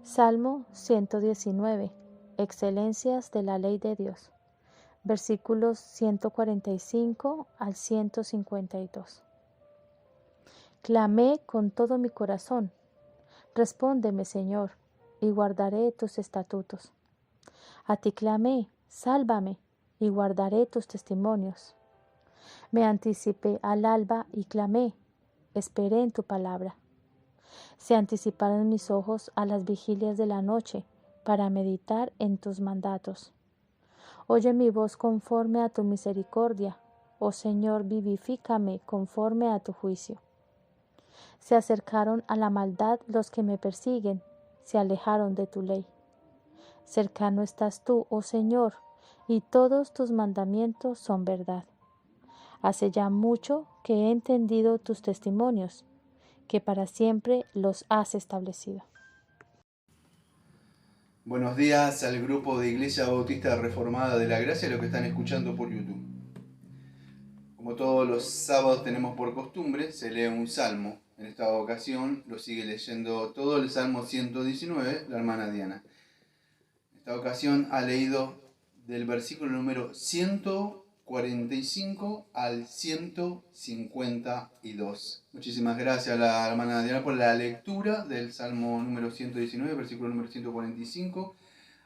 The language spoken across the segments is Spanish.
Salmo 119. Excelencias de la ley de Dios. Versículos 145 al 152. Clamé con todo mi corazón. Respóndeme, Señor, y guardaré tus estatutos. A ti clamé, sálvame, y guardaré tus testimonios. Me anticipé al alba y clamé, esperé en tu palabra. Se anticiparon mis ojos a las vigilias de la noche para meditar en tus mandatos. Oye mi voz conforme a tu misericordia, oh Señor, vivifícame conforme a tu juicio. Se acercaron a la maldad los que me persiguen, se alejaron de tu ley. Cercano estás tú, oh Señor, y todos tus mandamientos son verdad. Hace ya mucho que he entendido tus testimonios, que para siempre los has establecido. Buenos días al grupo de Iglesia Bautista Reformada de la Gracia, los que están escuchando por YouTube. Como todos los sábados tenemos por costumbre, se lee un salmo. En esta ocasión lo sigue leyendo todo el Salmo 119, la hermana Diana. En esta ocasión ha leído del versículo número 145 al 152. Muchísimas gracias a la hermana Diana por la lectura del Salmo número 119, versículo número 145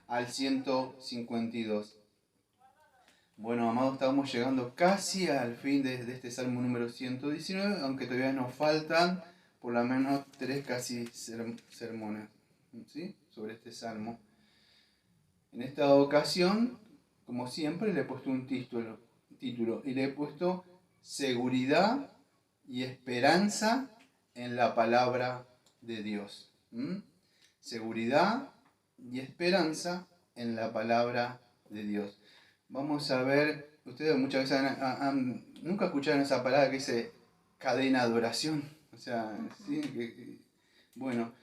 al 152. Bueno, amados, estamos llegando casi al fin de este Salmo número 119, aunque todavía nos faltan por lo menos 3 casi sermones, ¿sí?, sobre este Salmo. En esta ocasión, como siempre, le he puesto un título y le he puesto Seguridad y Esperanza en la Palabra de Dios. Seguridad y esperanza en la Palabra de Dios. Vamos a ver, ustedes muchas veces nunca escucharon esa palabra que dice cadena de oración. O sea, ¿sí? Bueno,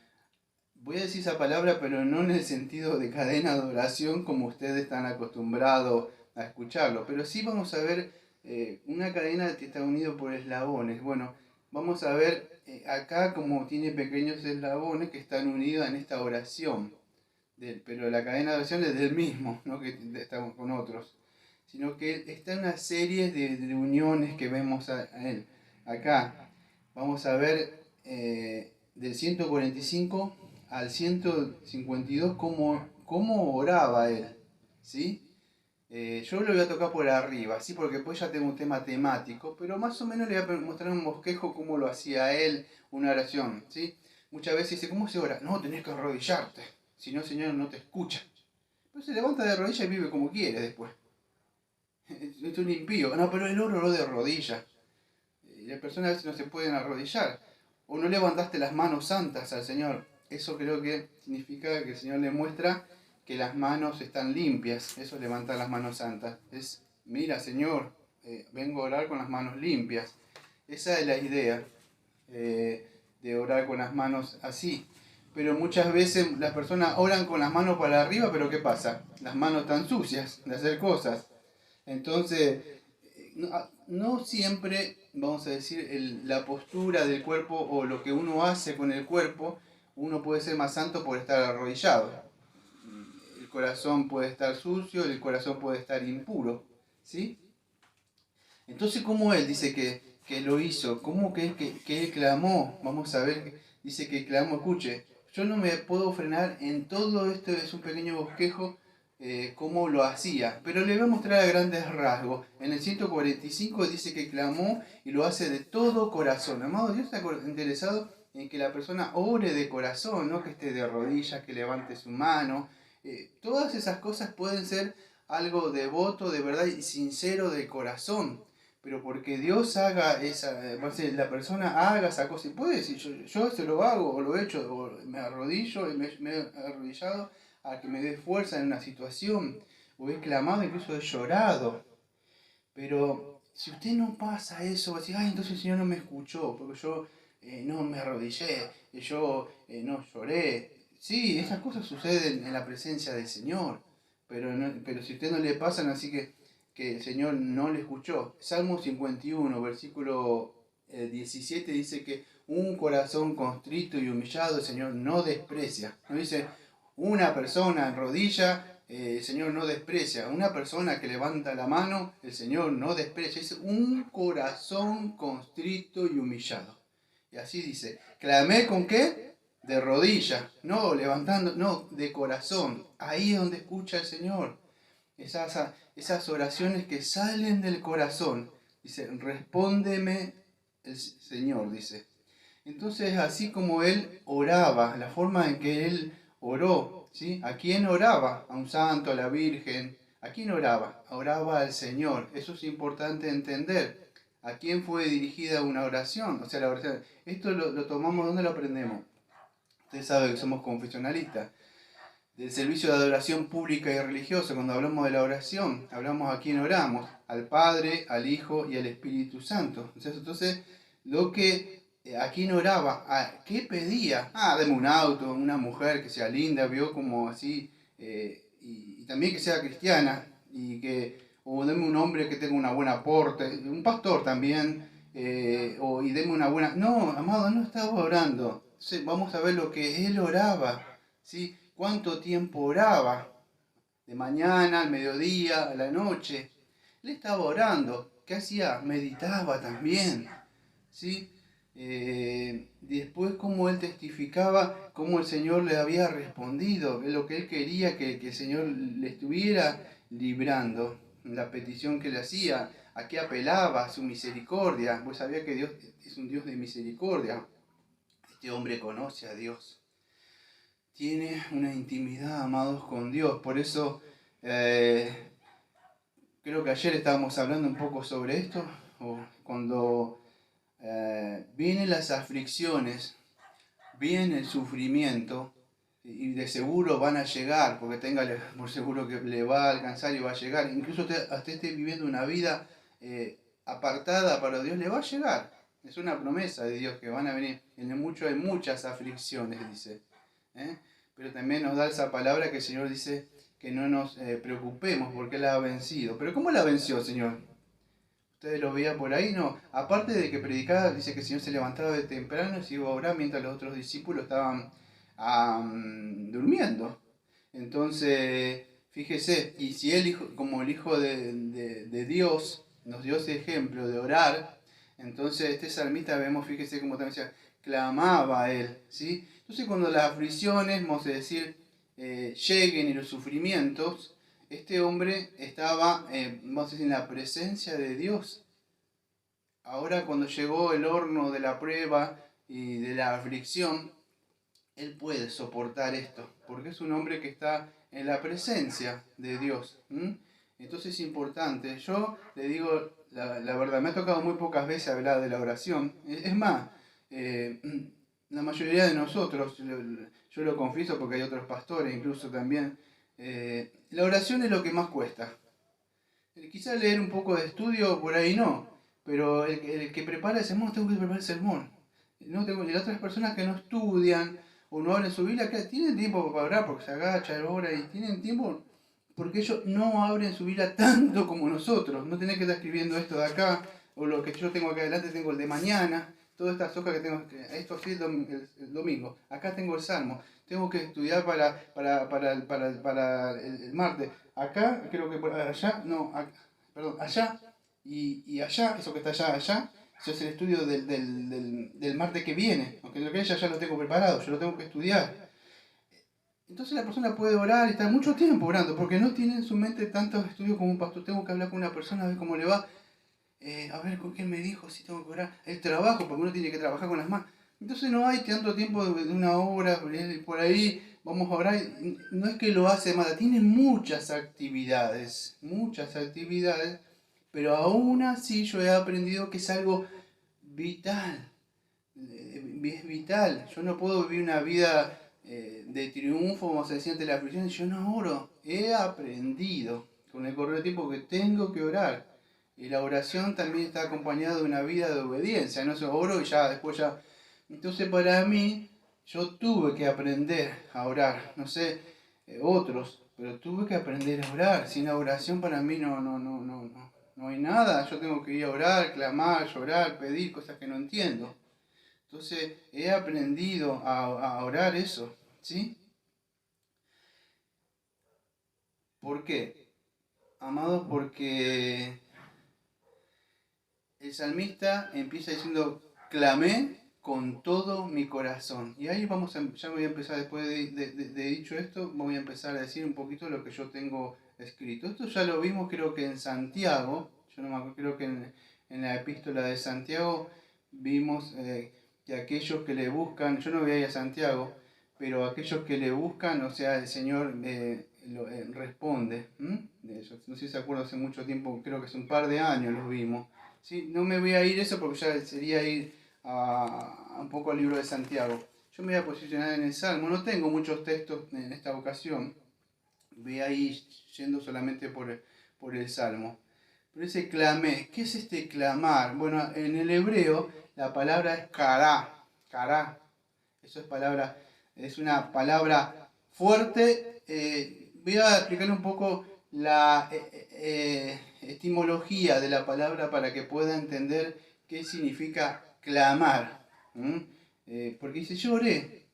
voy a decir esa palabra, pero no en el sentido de cadena de oración como ustedes están acostumbrados a escucharlo. Pero sí vamos a ver una cadena que está unida por eslabones. Bueno, vamos a ver acá como tiene pequeños eslabones que están unidos en esta oración. Pero la cadena de oración es del mismo, no que estamos con otros, sino que está en una serie de uniones que vemos a él. Acá vamos a ver del 145 al 152 cómo oraba él, ¿sí? Yo lo voy a tocar por arriba, ¿sí? Porque después ya tengo un tema temático, pero más o menos le voy a mostrar un bosquejo cómo lo hacía él, una oración, ¿sí? Muchas veces dice, ¿cómo se ora? No, tenés que arrodillarte, si no, Señor no te escucha. Pues se levanta de rodillas y vive como quiere después. Es un impío. No, pero el oro de rodillas. Las personas a veces no se pueden arrodillar. O no levantaste las manos santas al Señor. Eso creo que significa que el Señor le muestra que las manos están limpias. Eso es levantar las manos santas. Es, mira, Señor, vengo a orar con las manos limpias. Esa es la idea de orar con las manos así. Pero muchas veces las personas oran con las manos para arriba, pero ¿qué pasa? Las manos están sucias de hacer cosas. Entonces, no siempre, vamos a decir, la postura del cuerpo o lo que uno hace con el cuerpo, uno puede ser más santo por estar arrodillado. El corazón puede estar sucio, el corazón puede estar impuro, ¿sí? Entonces, ¿cómo él dice que lo hizo? ¿Cómo que él clamó? Vamos a ver, dice que clamó, escuche, yo no me puedo frenar en todo esto, es un pequeño bosquejo, cómo lo hacía, pero le voy a mostrar a grandes rasgos. En el 145 dice que clamó y lo hace de todo corazón. Amado, Dios está interesado en que la persona ore de corazón, no que esté de rodillas, que levante su mano. Todas esas cosas pueden ser algo devoto, de verdad y sincero de corazón. Pero porque Dios haga la persona haga esa cosa, y puede decir, yo se lo hago, o lo he hecho, o me arrodillo, me he arrodillado a que me dé fuerza en una situación, o he clamado, incluso he llorado. Pero si usted no pasa eso, va a decir, ay, entonces el Señor no me escuchó, porque yo no me arrodillé, yo no lloré. Sí, esas cosas suceden en la presencia del Señor, pero si a usted no le pasan, así que el Señor no le escuchó. Salmo 51, versículo 17 dice que un corazón contrito y humillado el Señor no desprecia. No dice Una persona en rodilla, el Señor no desprecia. Una persona que levanta la mano, el Señor no desprecia. Es un corazón constrito y humillado. Y así dice, clamé ¿con qué? De rodilla, no levantando, no, de corazón. Ahí es donde escucha el Señor. Esas oraciones que salen del corazón. Dice, respóndeme el Señor, dice. Entonces, así como él oraba, la forma en que él oró, ¿sí? ¿A quién oraba? A un santo, a la Virgen. ¿A quién oraba? Oraba al Señor. Eso es importante entender. ¿A quién fue dirigida una oración? O sea, la oración. Esto lo tomamos, ¿dónde lo aprendemos? Ustedes saben que somos confesionalistas. Del servicio de adoración pública y religiosa, cuando hablamos de la oración, hablamos a quién oramos, al Padre, al Hijo y al Espíritu Santo. Entonces ¿a quién oraba? ¿A qué pedía? Deme un auto, una mujer que sea linda, vio como así, y también que sea cristiana, o deme un hombre que tenga una buena aporte, un pastor también, y deme una buena... No, amado, no estaba orando. Entonces, vamos a ver lo que él oraba, ¿sí? ¿Cuánto tiempo oraba? De mañana, al mediodía, a la noche. Él estaba orando. ¿Qué hacía? Meditaba también, ¿sí? Después cómo él testificaba, cómo el Señor le había respondido, lo que él quería que el Señor le estuviera librando, la petición que le hacía, a qué apelaba, a su misericordia. Pues sabía que Dios es un Dios de misericordia. Este hombre conoce a Dios. Tiene una intimidad, amados, con Dios. Por eso creo que ayer estábamos hablando un poco sobre esto, cuando vienen las aflicciones, viene el sufrimiento, y de seguro van a llegar, porque tenga por seguro que le va a alcanzar y va a llegar. Incluso hasta esté viviendo una vida apartada para Dios, le va a llegar. Es una promesa de Dios que van a venir. En el mucho hay muchas aflicciones, dice. Pero también nos da esa palabra que el Señor dice que no nos preocupemos porque Él ha vencido. ¿Pero cómo la venció, Señor? ¿Ustedes lo veían por ahí? No. Aparte de que predicaba, dice que el Señor se levantaba de temprano y se iba a orar mientras los otros discípulos estaban durmiendo. Entonces, fíjese, y si Él, como el Hijo de Dios, nos dio ese ejemplo de orar, entonces este salmista vemos, fíjese como también decía, clamaba a Él, ¿sí? Entonces cuando las aflicciones, vamos a decir, lleguen y los sufrimientos, este hombre estaba, vamos a decir, en la presencia de Dios. Ahora cuando llegó el horno de la prueba y de la aflicción, él puede soportar esto, porque es un hombre que está en la presencia de Dios. Entonces es importante. Yo le digo, la verdad, me ha tocado muy pocas veces hablar de la oración. Es más, la mayoría de nosotros, yo lo confieso porque hay otros pastores incluso también, la oración es lo que más cuesta. Quizás leer un poco de estudio por ahí no, pero el que prepara el sermón, tengo que preparar el sermón. Y las otras personas que no estudian o no abren su Biblia, que tienen tiempo para orar porque se agachan, ora y tienen tiempo porque ellos no abren su Biblia tanto como nosotros. No tenés que estar escribiendo esto de acá, o lo que yo tengo acá adelante, tengo el de mañana, todas estas hojas que tengo, esto sí el domingo, acá tengo el Salmo, tengo que estudiar para el martes, acá, creo que por allá, no, perdón, allá y allá, eso que está allá, eso es el estudio del martes que viene, aunque lo que ya lo tengo preparado, yo lo tengo que estudiar. Entonces la persona puede orar y estar mucho tiempo orando, porque no tiene en su mente tantos estudios como un pastor. Tengo que hablar con una persona, a ver cómo le va, a ver con quién me dijo, si tengo que orar. El trabajo, porque uno tiene que trabajar con las manos. Entonces no hay tanto tiempo de una hora, por ahí vamos a orar. No es que lo hace mal, tiene muchas actividades, pero aún así yo he aprendido que es algo vital. Es vital. Yo no puedo vivir una vida de triunfo, como se decía ante la aflicción, y yo no oro. He aprendido con el correr del tiempo que tengo que orar. Y la oración también está acompañada de una vida de obediencia. No se oro y ya, después ya. Entonces para mí, yo tuve que aprender a orar. No sé, otros, pero tuve que aprender a orar. Sin la oración para mí no hay nada. Yo tengo que ir a orar, clamar, llorar, pedir cosas que no entiendo. Entonces he aprendido a orar eso, ¿sí? ¿Por qué? Amados, porque el salmista empieza diciendo, clamé con todo mi corazón. Y ahí ya voy a empezar, después de dicho esto, voy a empezar a decir un poquito lo que yo tengo escrito. Esto ya lo vimos creo que en Santiago, yo no me acuerdo, creo que en la epístola de Santiago vimos que aquellos que le buscan, yo no voy a ir a Santiago, pero aquellos que le buscan, o sea, el Señor responde. No sé si se acuerdan, hace mucho tiempo, creo que hace un par de años los vimos. Sí, no me voy a ir eso porque ya sería ir a un poco al libro de Santiago. Yo me voy a posicionar en el Salmo. No tengo muchos textos en esta ocasión. Voy a ir yendo solamente por el Salmo. Pero ese clamé, ¿qué es este clamar? Bueno, en el hebreo la palabra es kará. Kará. Eso es una palabra fuerte. Voy a explicar un poco la etimología de la palabra para que pueda entender qué significa clamar. Porque dice lloré,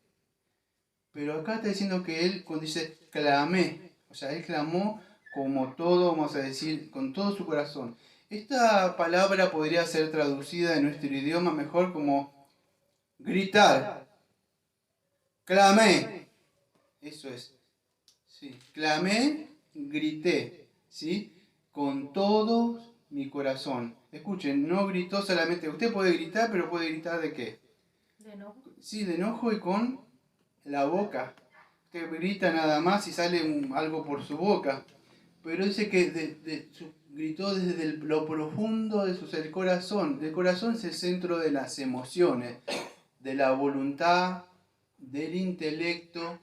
pero acá está diciendo que él cuando dice clamé, o sea, él clamó como todo, vamos a decir, con todo su corazón. Esta palabra podría ser traducida en nuestro idioma mejor como gritar, clamé, eso es. Sí, clamé, grité, ¿sí? Con todo mi corazón. Escuchen, no gritó solamente. Usted puede gritar, pero puede gritar ¿de qué? De enojo. Sí, de enojo y con la boca. Usted grita nada más y sale algo por su boca. Pero dice que gritó desde lo profundo de su ser, el corazón. El corazón es el centro de las emociones, de la voluntad, del intelecto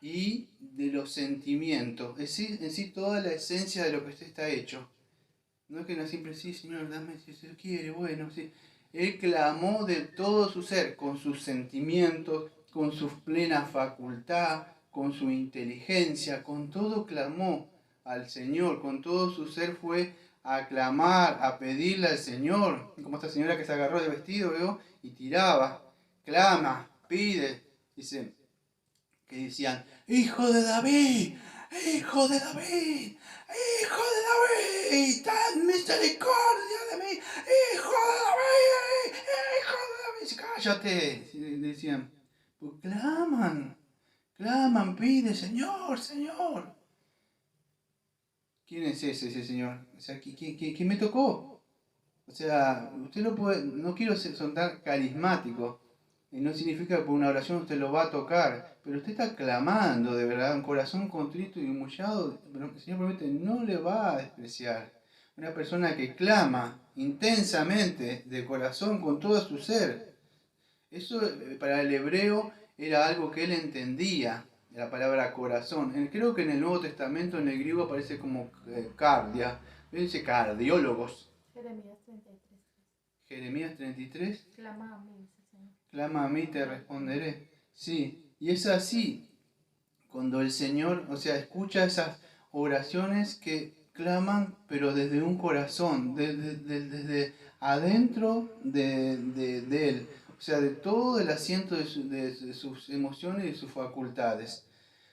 y de los sentimientos. Es decir, en sí toda la esencia de lo que usted está hecho. No es que no siempre, sí, Señor, dame si usted quiere, bueno, sí. Él clamó de todo su ser, con sus sentimientos, con su plena facultad, con su inteligencia, con todo clamó al Señor, con todo su ser fue a clamar, a pedirle al Señor, como esta señora que se agarró de vestido, ¿veo? Y tiraba, clama, pide, dice, que decían, Hijo de David, Hijo de David, Hijo de David, ten misericordia de mí, Hijo de David, Hijo de David. Cállate, decían. Pues claman, pide, Señor, Señor. ¿Quién es ese Señor? O sea, ¿quién me tocó? O sea, usted no puede, no quiero sonar carismático, y no significa que por una oración usted lo va a tocar, pero usted está clamando de verdad, un corazón contrito y humillado, pero el Señor promete, no le va a despreciar. Una persona que clama intensamente, de corazón, con todo su ser. Eso para el hebreo era algo que él entendía, la palabra corazón. Creo que en el Nuevo Testamento, en el griego, aparece como cardia. Dice cardiólogos. Jeremías 33. Jeremías 33. Clama a mí, dice el Señor. Clama a mí, te responderé. Sí, y es así. Cuando el Señor, o sea, escucha esas oraciones que claman, pero desde un corazón, desde adentro de Él. O sea, de todo el asiento de sus emociones y de sus facultades.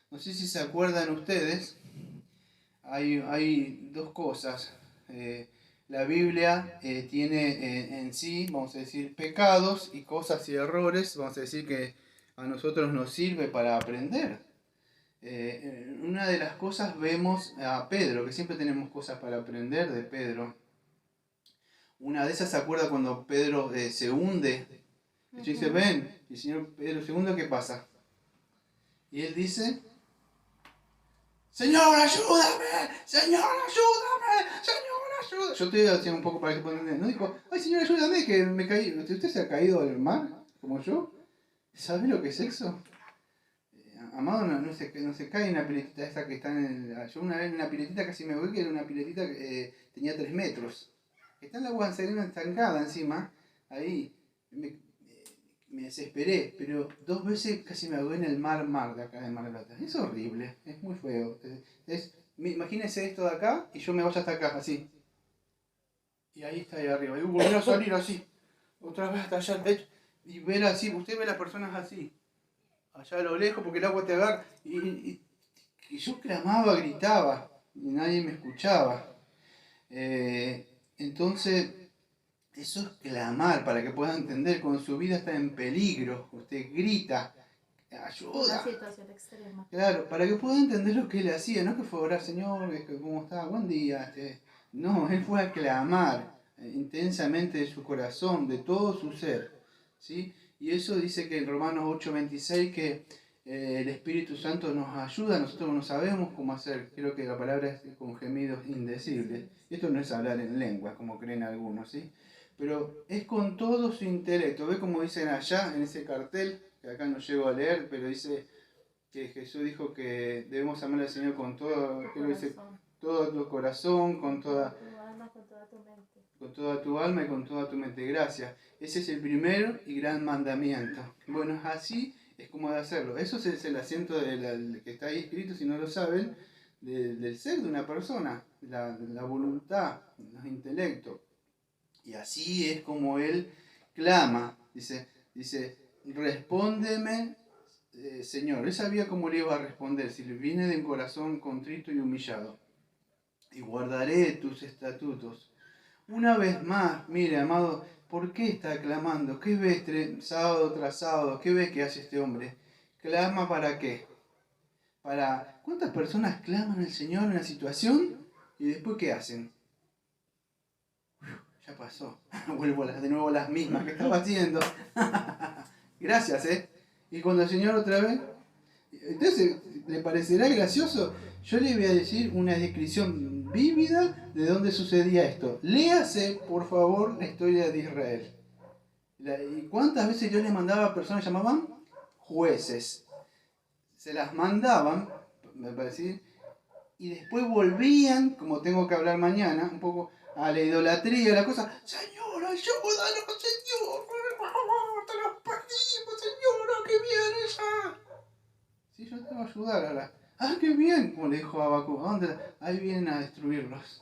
No sé si se acuerdan ustedes, hay dos cosas. La Biblia tiene en sí, vamos a decir, pecados y cosas y errores, vamos a decir que a nosotros nos sirve para aprender. Una de las cosas vemos a Pedro, que siempre tenemos cosas para aprender de Pedro. Una de esas se acuerda cuando Pedro se hunde. Y dice, ven, y el Señor Pedro se hunde, ¿qué pasa? Y él dice, Señor, ayúdame, Señor, ayúdame, Señor, ayúdame. Yo estoy haciendo un poco para que puedan entender. No dijo, ay, Señor, ayúdame, que me caí. ¿Usted se ha caído al mar, como yo? ¿Sabe lo que es eso? Amado, no se cae en una piletita esa que está en el... Yo una vez en una piletita casi me voy, que era una piletita que tenía 3 metros. Está en la agua serena estancada encima, ahí. Me desesperé, pero 2 veces casi me ahogué en el mar de acá de Mar del Plata. Es horrible, es muy feo. Imagínense esto de acá y yo me vaya hasta acá, así. Y ahí está ahí arriba. Y volver a salir así. Otra vez hasta allá al techo. Y ver así, usted ve a las personas así. Allá a lo lejos porque el agua te agarra. Y yo clamaba, gritaba. y nadie me escuchaba. Entonces, eso es clamar, para que puedan entender, cuando su vida está en peligro, usted grita, ayuda. Una situación extrema. Claro, para que puedan entender lo que él hacía, no que fue a orar, Señor, ¿cómo está? Buen día. No, él fue a clamar intensamente de su corazón, de todo su ser, ¿sí? Y eso dice que en Romanos 8:26 que el Espíritu Santo nos ayuda, nosotros no sabemos cómo hacer, creo que la palabra es con gemidos indecibles. Esto no es hablar en lenguas, como creen algunos, ¿sí? Pero es con todo su intelecto. ¿Ve cómo dicen allá en ese cartel? Que acá no llego a leer, pero dice que Jesús dijo que debemos amar al Señor con todo, creo que dice, todo tu corazón, con toda tu alma, con toda tu mente. Con toda tu alma y con toda tu mente. Gracias. Ese es el primer y gran mandamiento. Bueno, así es como de hacerlo. Eso es el asiento que está ahí escrito, si no lo saben, del ser de una persona, la voluntad, los intelectos. Y así es como él clama. Dice, respóndeme, Señor. Él sabía cómo le iba a responder, si le viene de un corazón contrito y humillado. Y guardaré tus estatutos. Una vez más, mire, amado, ¿por qué está clamando? ¿Qué ves sábado tras sábado? ¿Qué ves que hace este hombre? ¿Clama para qué? ¿Cuántas personas claman al Señor en una situación y después qué hacen? Ya pasó. Vuelvo de nuevo a las mismas que estaba haciendo. Gracias, ¿eh? Y cuando el Señor otra vez... Entonces, ¿le parecerá gracioso? Yo le voy a decir una descripción vívida de dónde sucedía esto. Léase, por favor, la historia de Israel. ¿Y cuántas veces yo le mandaba a personas que llamaban jueces? Se las mandaban, me parece, y después volvían, como tengo que hablar mañana, un poco a la idolatría, la cosa. Señor, ayúdanos, Señor, te los pedimos, Señor, que viene ya. Sí, yo te voy a ayudar ahora. ¡Ah, qué bien! Como le dijo Habacuc, ¿a dónde? Ahí vienen a destruirlos.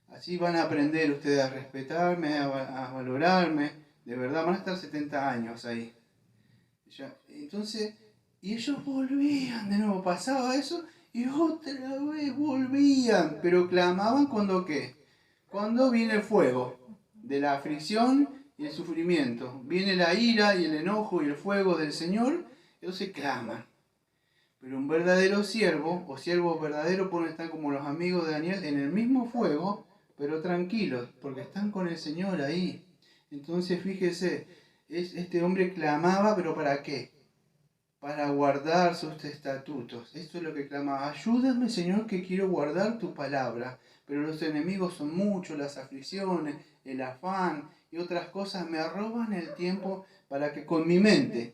Así van a aprender ustedes a respetarme, a valorarme. De verdad, van a estar 70 años ahí. Entonces, y ellos volvían de nuevo. Pasaba eso y otra vez volvían. Pero clamaban cuando ¿qué? Cuando viene el fuego de la aflicción y el sufrimiento. Viene la ira y el enojo y el fuego del Señor. Entonces claman. Pero un verdadero siervo, o siervos verdaderos, pueden estar como los amigos de Daniel en el mismo fuego, pero tranquilos, porque están con el Señor ahí. Entonces, fíjese, este hombre clamaba, pero ¿para qué? Para guardar sus estatutos. Esto es lo que clamaba. Ayúdame, Señor, que quiero guardar tu palabra. Pero los enemigos son muchos, las aflicciones, el afán y otras cosas me roban el tiempo para que con mi mente,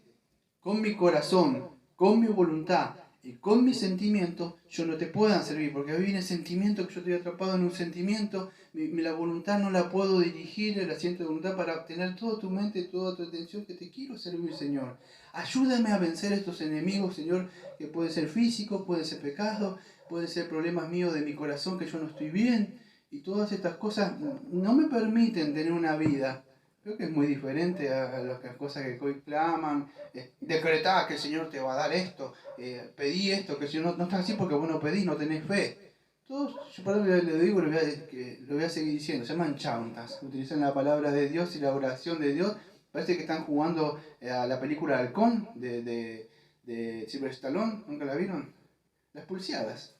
con mi corazón, con mi voluntad y con mis sentimientos yo no te puedan servir, porque hoy viene el sentimiento, que yo estoy atrapado en un sentimiento, la voluntad no la puedo dirigir, el asiento de voluntad para obtener toda tu mente, toda tu atención, que te quiero servir, Señor. Ayúdame a vencer estos enemigos, Señor, que puede ser físico, puede ser pecado, puede ser problemas míos de mi corazón, que yo no estoy bien, y todas estas cosas no me permiten tener una vida. Creo que es muy diferente a las cosas que hoy claman. Decretá que el Señor te va a dar esto, pedí esto, que el Señor no está así porque vos no pedís, no tenés fe. Todos, yo por eso le digo, lo voy a seguir diciendo, se llaman chantas, utilizan la palabra de Dios y la oración de Dios. Parece que están jugando a la película Halcón de Sylvester Stallone, ¿nunca la vieron? Las pulseadas.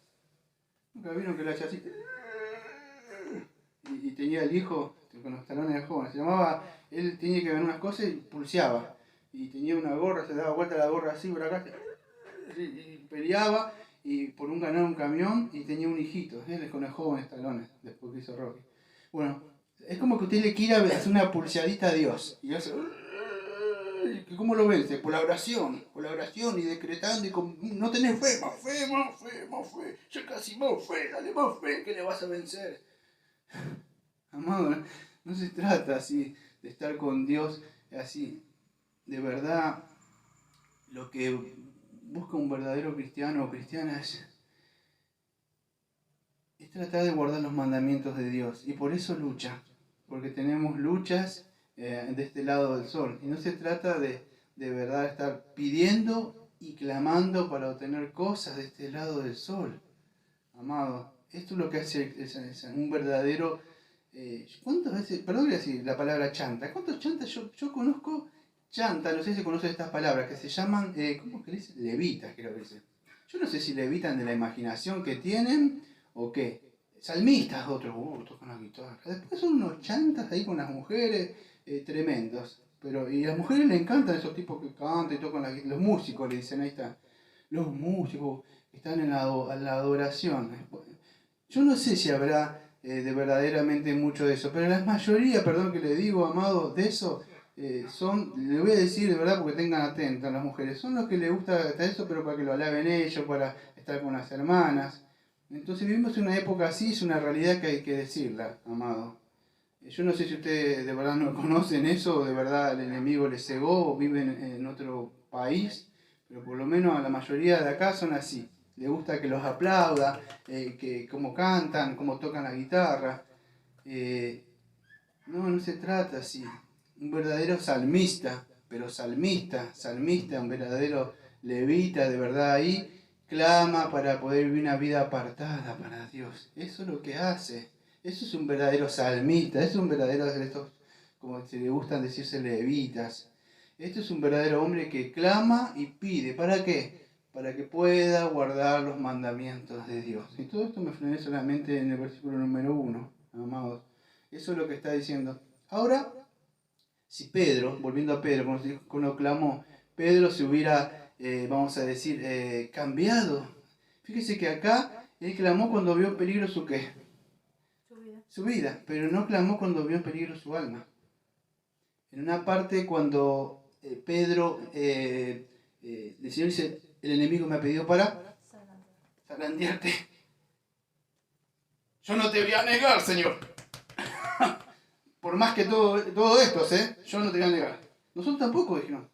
¿Nunca vieron que lo hacía así? Y tenía el hijo con los talones de joven, se llamaba, él tenía que ver unas cosas y pulseaba. Y tenía una gorra, se daba vuelta la gorra así por acá, y peleaba y por ganar un camión y tenía un hijito, él con el joven talones, después que hizo Rocky. Bueno, es como que usted le quiera hacer una pulseadita a Dios. Y hace, ¿cómo lo vence? Por la oración y decretando y con, no tenés fe, más fe, más fe, más fe, ya casi más fe, dale más fe que le vas a vencer. Amado, no se trata así de estar con Dios así. De verdad, lo que busca un verdadero cristiano o cristiana es tratar de guardar los mandamientos de Dios. Y por eso lucha, porque tenemos luchas de este lado del sol. Y no se trata de verdad estar pidiendo y clamando para obtener cosas de este lado del sol. amado. Esto es lo que hace un verdadero... ¿cuántas veces, perdón que decir la palabra chanta, cuántos chantas yo conozco? Chanta, no sé si conocen estas palabras, que se llaman, ¿cómo que le dicen? Levitas, creo que dicen. Yo no sé si levitan de la imaginación que tienen o qué. Salmistas, otros, tocan la guitarra. Después son unos chantas ahí con las mujeres, tremendos. Y a las mujeres le encantan esos tipos que cantan y tocan los músicos, le dicen, ahí está. Los músicos que están en la adoración. Yo no sé si habrá de verdaderamente mucho de eso, pero la mayoría, perdón que le digo, amado, de eso son, le voy a decir de verdad porque tengan atentas las mujeres, son los que les gusta hasta eso, pero para que lo alaben ellos, para estar con las hermanas. Entonces vivimos en una época así, es una realidad que hay que decirla, amado. Yo no sé si ustedes de verdad no conocen eso, o de verdad el enemigo les cegó, o viven en otro país, pero por lo menos a la mayoría de acá son así. Les gusta que los aplauda, que cómo cantan, cómo tocan la guitarra. No se trata así. Un verdadero salmista, pero salmista, un verdadero levita de verdad ahí, clama para poder vivir una vida apartada para Dios. Eso es lo que hace. Eso es un verdadero salmista, es un verdadero de estos, como se le gustan decirse, levitas. Esto es un verdadero hombre que clama y pide. ¿Para qué? Para que pueda guardar los mandamientos de Dios. Y todo esto me frené solamente en el versículo número 1, amados. Eso es lo que está diciendo. Ahora, si Pedro, volviendo a Pedro, cuando clamó, Pedro se hubiera, vamos a decir, cambiado. Fíjese que acá él clamó cuando vio en peligro su qué. Su vida, pero no clamó cuando vio en peligro su alma. En una parte cuando Pedro, el Señor dice, el enemigo me ha pedido para zarandearte. Yo no te voy a negar, Señor. Por más que todo esto, yo no te voy a negar. Nosotros tampoco dijimos.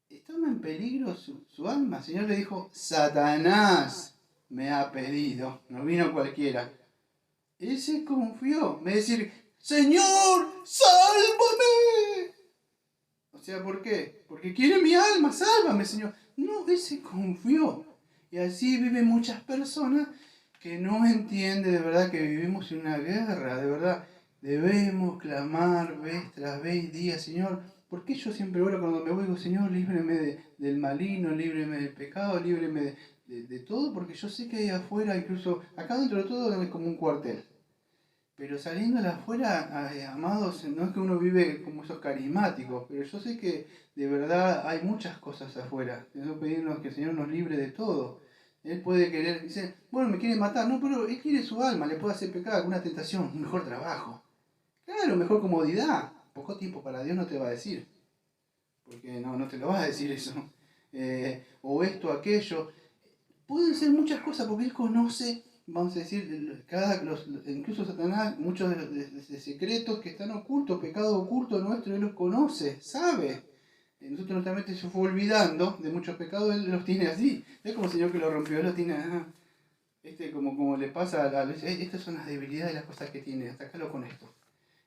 Estaba en peligro su alma. El Señor le dijo, Satanás me ha pedido. No vino cualquiera. Él se confió. Me decir, Señor, sálvame. O sea, ¿por qué? Porque quiere mi alma, sálvame, Señor. No, él se confió. Y así viven muchas personas que no entienden de verdad que vivimos en una guerra, de verdad. Debemos clamar vez tras vez, día, Señor. ¿Por qué yo siempre oro cuando me voy? Digo, Señor, líbreme del maligno, líbreme del pecado, líbreme de todo, porque yo sé que ahí afuera, incluso acá dentro de todo, es como un cuartel. Pero saliendo de afuera, amados, no es que uno vive como esos carismáticos, pero yo sé que de verdad hay muchas cosas afuera. Tenemos que pedirnos que el Señor nos libre de todo. Él puede querer, dice, bueno, me quiere matar, no, pero Él quiere su alma, le puede hacer pecar, alguna tentación, un mejor trabajo. Claro, mejor comodidad. Poco tiempo para Dios no te va a decir, porque no te lo va a decir eso. O esto, aquello. Pueden ser muchas cosas porque Él conoce, vamos a decir, incluso Satanás, muchos de secretos que están ocultos, pecados ocultos nuestros, Él los conoce, sabe. Nosotros nuestamente se fue olvidando de muchos pecados, Él los tiene así. Es como el Señor que lo rompió, Él los tiene, como le pasa estas son las debilidades de las cosas que tiene, hasta acá lo con esto.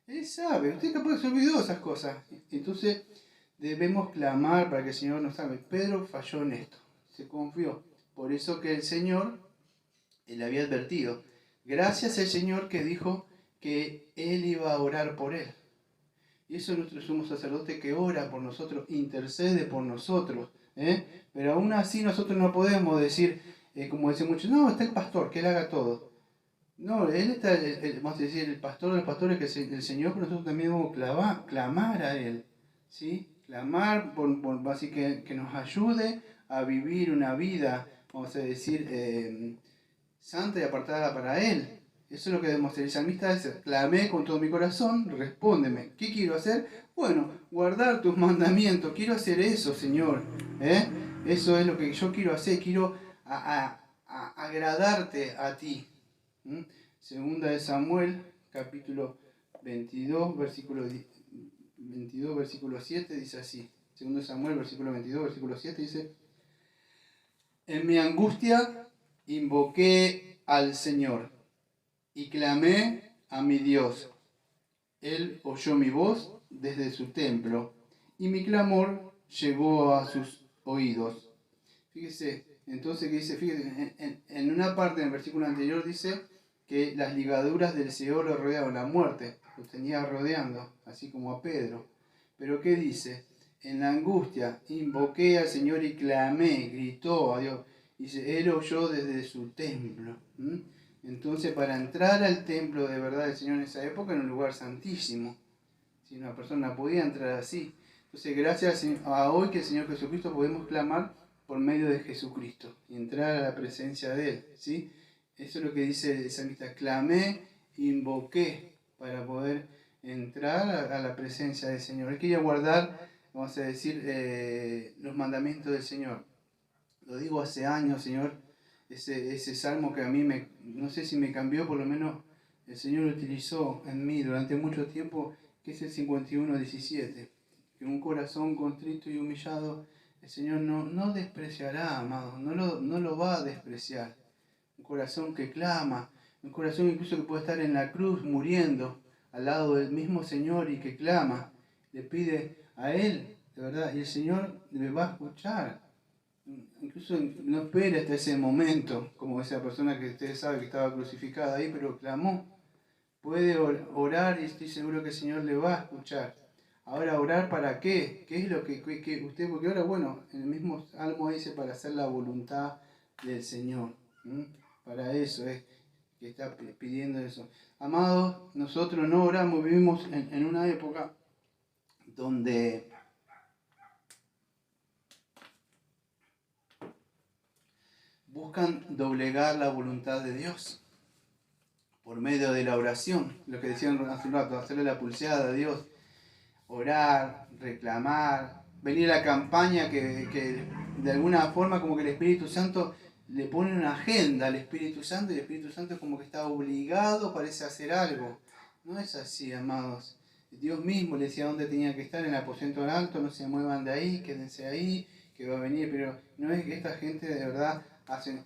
Él sabe, usted capaz se olvidó esas cosas. Entonces debemos clamar para que el Señor nos salve. Pedro falló en esto, se confió. Por eso que el Señor le había advertido. Gracias al Señor que dijo que Él iba a orar por él. Y eso es nuestro sumo sacerdote que ora por nosotros, intercede por nosotros. Pero aún así nosotros no podemos decir, como dicen muchos, no, está el pastor, que Él haga todo. No, Él está, vamos a decir, el pastor de los pastores, que es el Señor, pero nosotros también debemos clamar a Él. ¿Sí? Clamar por así que nos ayude a vivir una vida, vamos a decir, santa y apartada para Él. Eso es lo que debemos hacer. El salmista dice, clamé con todo mi corazón, respóndeme. ¿Qué quiero hacer? Bueno, guardar tus mandamientos. Quiero hacer eso, Señor. Eso es lo que yo quiero hacer. Quiero agradarte a ti. Segunda de Samuel, capítulo 22, versículo 7, dice así. Segunda de Samuel, versículo 22, versículo 7, dice, en mi angustia invoqué al Señor y clamé a mi Dios. Él oyó mi voz desde su templo y mi clamor llegó a sus oídos. Fíjese, entonces, ¿qué dice? Fíjate, en una parte, en el versículo anterior, dice que las ligaduras del Seol lo rodeaban, la muerte lo tenía rodeando, así como a Pedro. Pero ¿qué dice? En la angustia invoqué al Señor y clamé, gritó a Dios. Dice, Él oyó desde su templo. Entonces, para entrar al templo de verdad del Señor en esa época, era un lugar santísimo. Si una persona podía entrar así. Entonces, gracias a hoy que el Señor Jesucristo podemos clamar por medio de Jesucristo y entrar a la presencia de Él. ¿Sí? Eso es lo que dice el salmista. Clamé, invoqué para poder entrar a la presencia del Señor. Él quería guardar, vamos a decir, los mandamientos del Señor. Lo digo hace años, Señor, ese salmo que a mí no sé si me cambió, por lo menos el Señor lo utilizó en mí durante mucho tiempo, que es el 51:17. Que un corazón contrito y humillado, el Señor no despreciará, amado, no lo va a despreciar. Un corazón que clama, un corazón incluso que puede estar en la cruz muriendo al lado del mismo Señor y que clama, le pide a Él, de verdad, y el Señor le va a escuchar. Incluso no espera hasta ese momento, como esa persona que ustedes saben que estaba crucificada ahí, pero clamó. Puede orar y estoy seguro que el Señor le va a escuchar. Ahora, ¿orar para qué? ¿Qué es lo que usted? Porque ahora, bueno, en el mismo Salmo dice para hacer la voluntad del Señor. Para eso es que está pidiendo eso. Amados, nosotros no oramos, vivimos en una época donde buscan doblegar la voluntad de Dios por medio de la oración, lo que decían hace un rato, hacerle la pulseada a Dios, orar, reclamar, venir a la campaña que de alguna forma como que el Espíritu Santo le pone una agenda al Espíritu Santo y el Espíritu Santo es como que está obligado, parece hacer algo. No es así, amados. Dios mismo le decía dónde tenía que estar, en el aposento alto, no se muevan de ahí, quédense ahí, que va a venir, pero no es que esta gente de verdad hacen,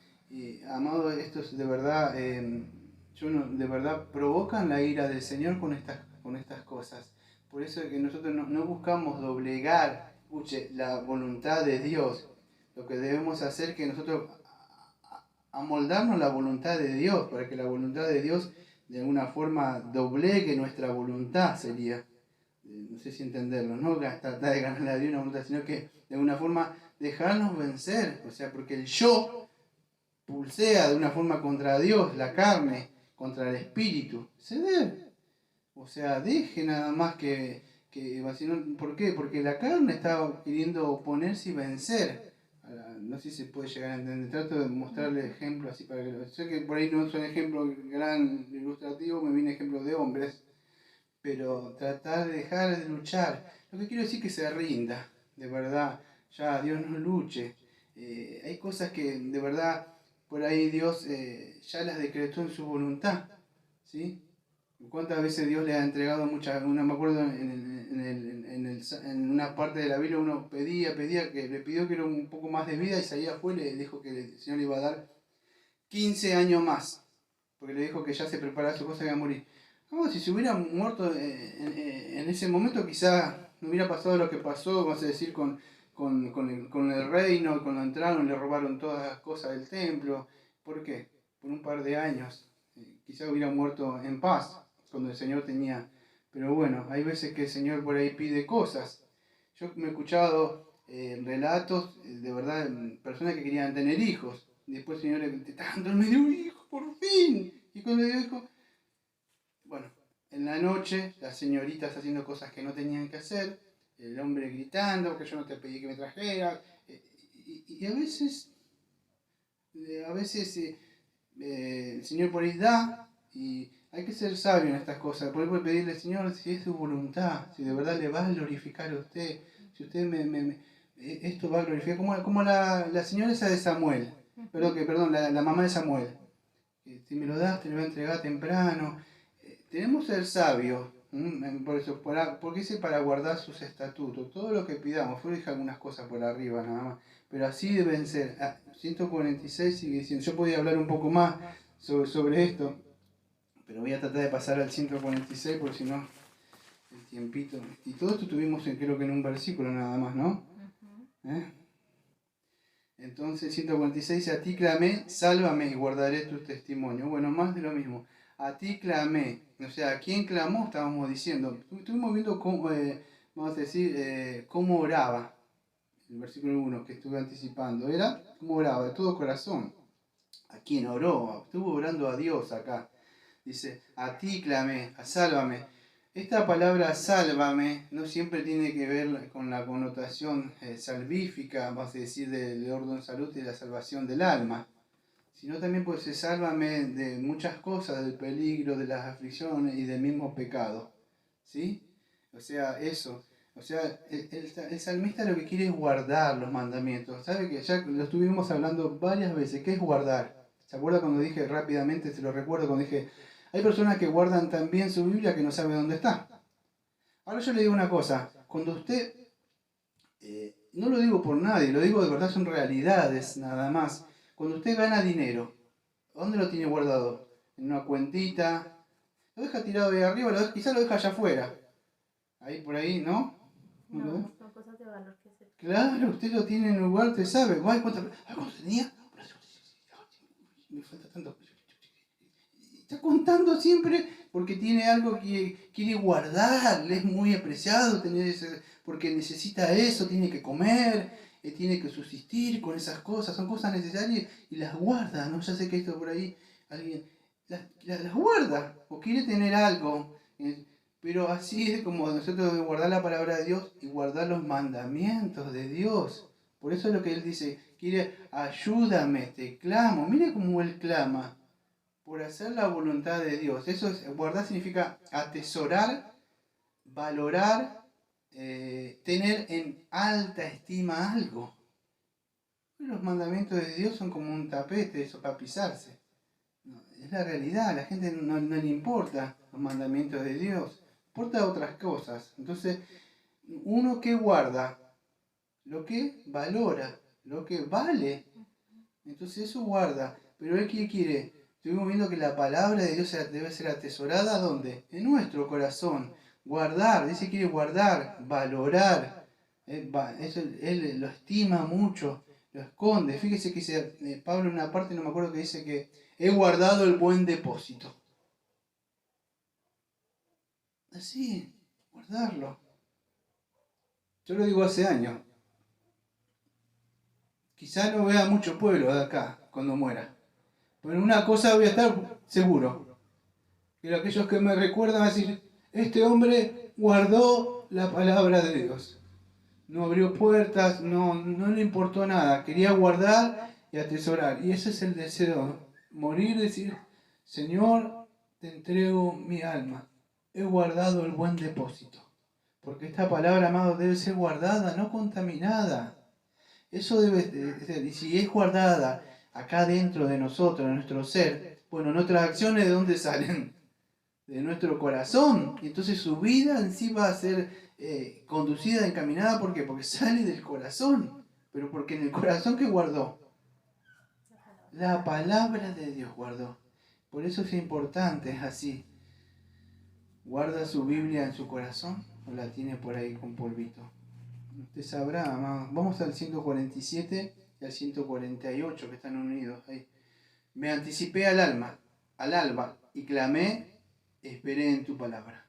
amados, estos de verdad, de verdad provocan la ira del Señor con estas cosas. Por eso es que nosotros no buscamos doblegar, escuche, la voluntad de Dios. Lo que debemos hacer es que nosotros amoldarnos la voluntad de Dios, para que la voluntad de Dios de alguna forma doblegue nuestra voluntad, sería. No sé si entenderlo, no tratar de ganarle a Dios una voluntad, sino que de alguna forma dejarnos vencer. O sea, porque el yo pulsea de una forma contra Dios, la carne, contra el espíritu. Ceder. O sea, deje nada más ¿por qué? Porque la carne está queriendo oponerse y vencer. No sé si se puede llegar a entender. Trato de mostrarle ejemplos así para que lo... Sé que por ahí no son ejemplos gran ilustrativos, me vienen ejemplos de hombres, pero tratar de dejar de luchar. Lo que quiero decir es que se rinda, de verdad. Ya Dios no luche. Hay cosas que de verdad por ahí Dios ya las decretó en su voluntad, ¿sí? ¿Cuántas veces Dios le ha entregado muchas? Me acuerdo en una parte de la Biblia uno pedía, que le pidió que era un poco más de vida, y Isaías fue y le dijo que el Señor le iba a dar 15 años más, porque le dijo que ya se preparaba su cosa y iba a morir. No, si se hubiera muerto en ese momento, quizá no hubiera pasado lo que pasó, vamos a decir, con el reino, cuando entraron y le robaron todas las cosas del templo. ¿Por qué? Por un par de años. Quizá hubiera muerto en paz cuando el Señor tenía. Pero bueno, hay veces que el Señor por ahí pide cosas. Yo me he escuchado relatos de verdad, personas que querían tener hijos. Y después el Señor le dice, tanto me dio un hijo, por fin. Y cuando le dio hijo, bueno, en la noche las señoritas haciendo cosas que no tenían que hacer, el hombre gritando, que yo no te pedí que me trajeras. Y a veces el Señor por ahí da, y hay que ser sabio en estas cosas. Por ahí pedirle, Señor, si es su voluntad, si de verdad le va a glorificar a usted, si usted esto va a glorificar, como la señora esa de Samuel, la mamá de Samuel. Si me lo das, te lo voy a entregar temprano. Tenemos que ser sabios, por eso, porque dice para guardar sus estatutos. Todo lo que pidamos, yo dije algunas cosas por arriba nada más, pero así deben ser. 146 sigue diciendo, yo podía hablar un poco más sobre esto, pero voy a tratar de pasar al 146 porque si no, el tiempito. Y todo esto tuvimos creo que en un versículo nada más, ¿no? Entonces 146, a ti clamé, sálvame y guardaré tu testimonio. Bueno, más de lo mismo. A ti clamé. O sea, ¿a quién clamó? Estábamos diciendo. Estuvimos viendo cómo, vamos a decir, cómo oraba. El versículo 1 que estuve anticipando. Era cómo oraba, de todo corazón. ¿A quién oró? Estuvo orando a Dios acá. Dice, a ti clamé, sálvame. Esta palabra sálvame no siempre tiene que ver con la connotación salvífica, vamos a decir, del orden salud y la salvación del alma, sino también puede ser sálvame de muchas cosas, del peligro, de las aflicciones y del mismo pecado. ¿Sí? O sea, eso. O sea, el salmista lo que quiere es guardar los mandamientos. ¿Sabe que ya lo estuvimos hablando varias veces? ¿Qué es guardar? ¿Se acuerda cuando dije rápidamente, se lo recuerdo cuando dije, hay personas que guardan tan bien su Biblia que no saben dónde está? Ahora yo le digo una cosa, cuando usted, no lo digo por nadie, lo digo de verdad, son realidades nada más. Cuando usted gana dinero, ¿dónde lo tiene guardado? ¿En una cuentita? ¿Lo deja tirado ahí arriba? Quizás lo deja allá afuera. Ahí por ahí, ¿no? No, son cosas de valor que se... Claro, usted lo tiene en un lugar, usted sabe. Guay, ¿cuánto tenía? Me falta tanto. Está contando siempre porque tiene algo que quiere guardar. Le es muy apreciado tener ese, porque necesita eso, tiene que comer, tiene que subsistir con esas cosas. Son cosas necesarias y las guarda, ¿no? Ya sé que esto por ahí alguien las guarda o quiere tener algo. Pero así es como nosotros debemos guardar la palabra de Dios y guardar los mandamientos de Dios. Por eso es lo que Él dice, quiere, ayúdame, te clamo. Mire cómo Él clama, por hacer la voluntad de Dios. Eso es, guardar significa atesorar, valorar, tener en alta estima algo. Los mandamientos de Dios son como un tapete, eso para pisarse. No, es la realidad, a la gente no le importa los mandamientos de Dios, importa otras cosas. Entonces, uno que guarda lo que valora, lo que vale. Entonces eso guarda. Pero él ¿qué quiere? Estuvimos viendo que la palabra de Dios debe ser atesorada ¿dónde? En nuestro corazón. Guardar, dice que quiere guardar, valorar. Eso él lo estima mucho, lo esconde. Fíjese que dice, Pablo en una parte, no me acuerdo, que dice que he guardado el buen depósito. Así, guardarlo. Yo lo digo hace años. Quizá no vea mucho pueblo de acá cuando muera. Pero en una cosa voy a estar seguro. Que aquellos que me recuerdan van a decir, este hombre guardó la palabra de Dios. No abrió puertas, no le importó nada. Quería guardar y atesorar. Y ese es el deseo. Morir, decir, Señor, te entrego mi alma. He guardado el buen depósito. Porque esta palabra, amado, debe ser guardada, no contaminada. Eso debe ser, y si es guardada acá dentro de nosotros, en nuestro ser, bueno, nuestras acciones ¿de dónde salen? De nuestro corazón. Y entonces su vida en sí va a ser conducida, encaminada, ¿por qué? Porque sale del corazón. Pero porque en el corazón que guardó, la palabra de Dios guardó. Por eso es importante, es así. ¿Guarda su Biblia en su corazón o la tiene por ahí con polvito? Usted sabrá, amado. Vamos al 147 y al 148 que están unidos ahí. Me anticipé al alba, y clamé, esperé en tu palabra.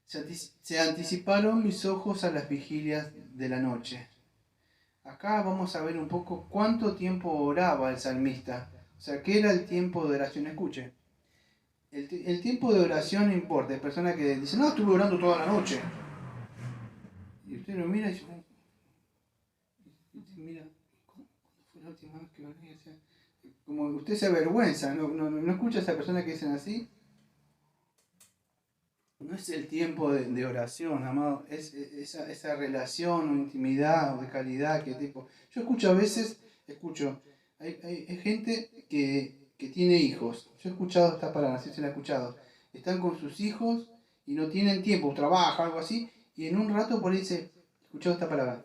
Se anticiparon mis ojos a las vigilias de la noche. Acá vamos a ver un poco cuánto tiempo oraba el salmista. O sea, ¿qué era el tiempo de oración? Escuche. El tiempo de oración no importa. Hay personas que dicen, no, estuve orando toda la noche. Y usted lo mira y dice, mira, ¿cuándo fue la última vez que oré? O sea, como usted se avergüenza, ¿no escucha a esa persona que dicen así? No es el tiempo de oración, amado, es esa relación o intimidad o de calidad que tipo. Yo escucho a veces, hay gente que tiene hijos. Yo he escuchado esta palabra, no sé si la he escuchado. Están con sus hijos y no tienen tiempo, trabaja, algo así, y en un rato por ahí dice, he escuchado esta palabra,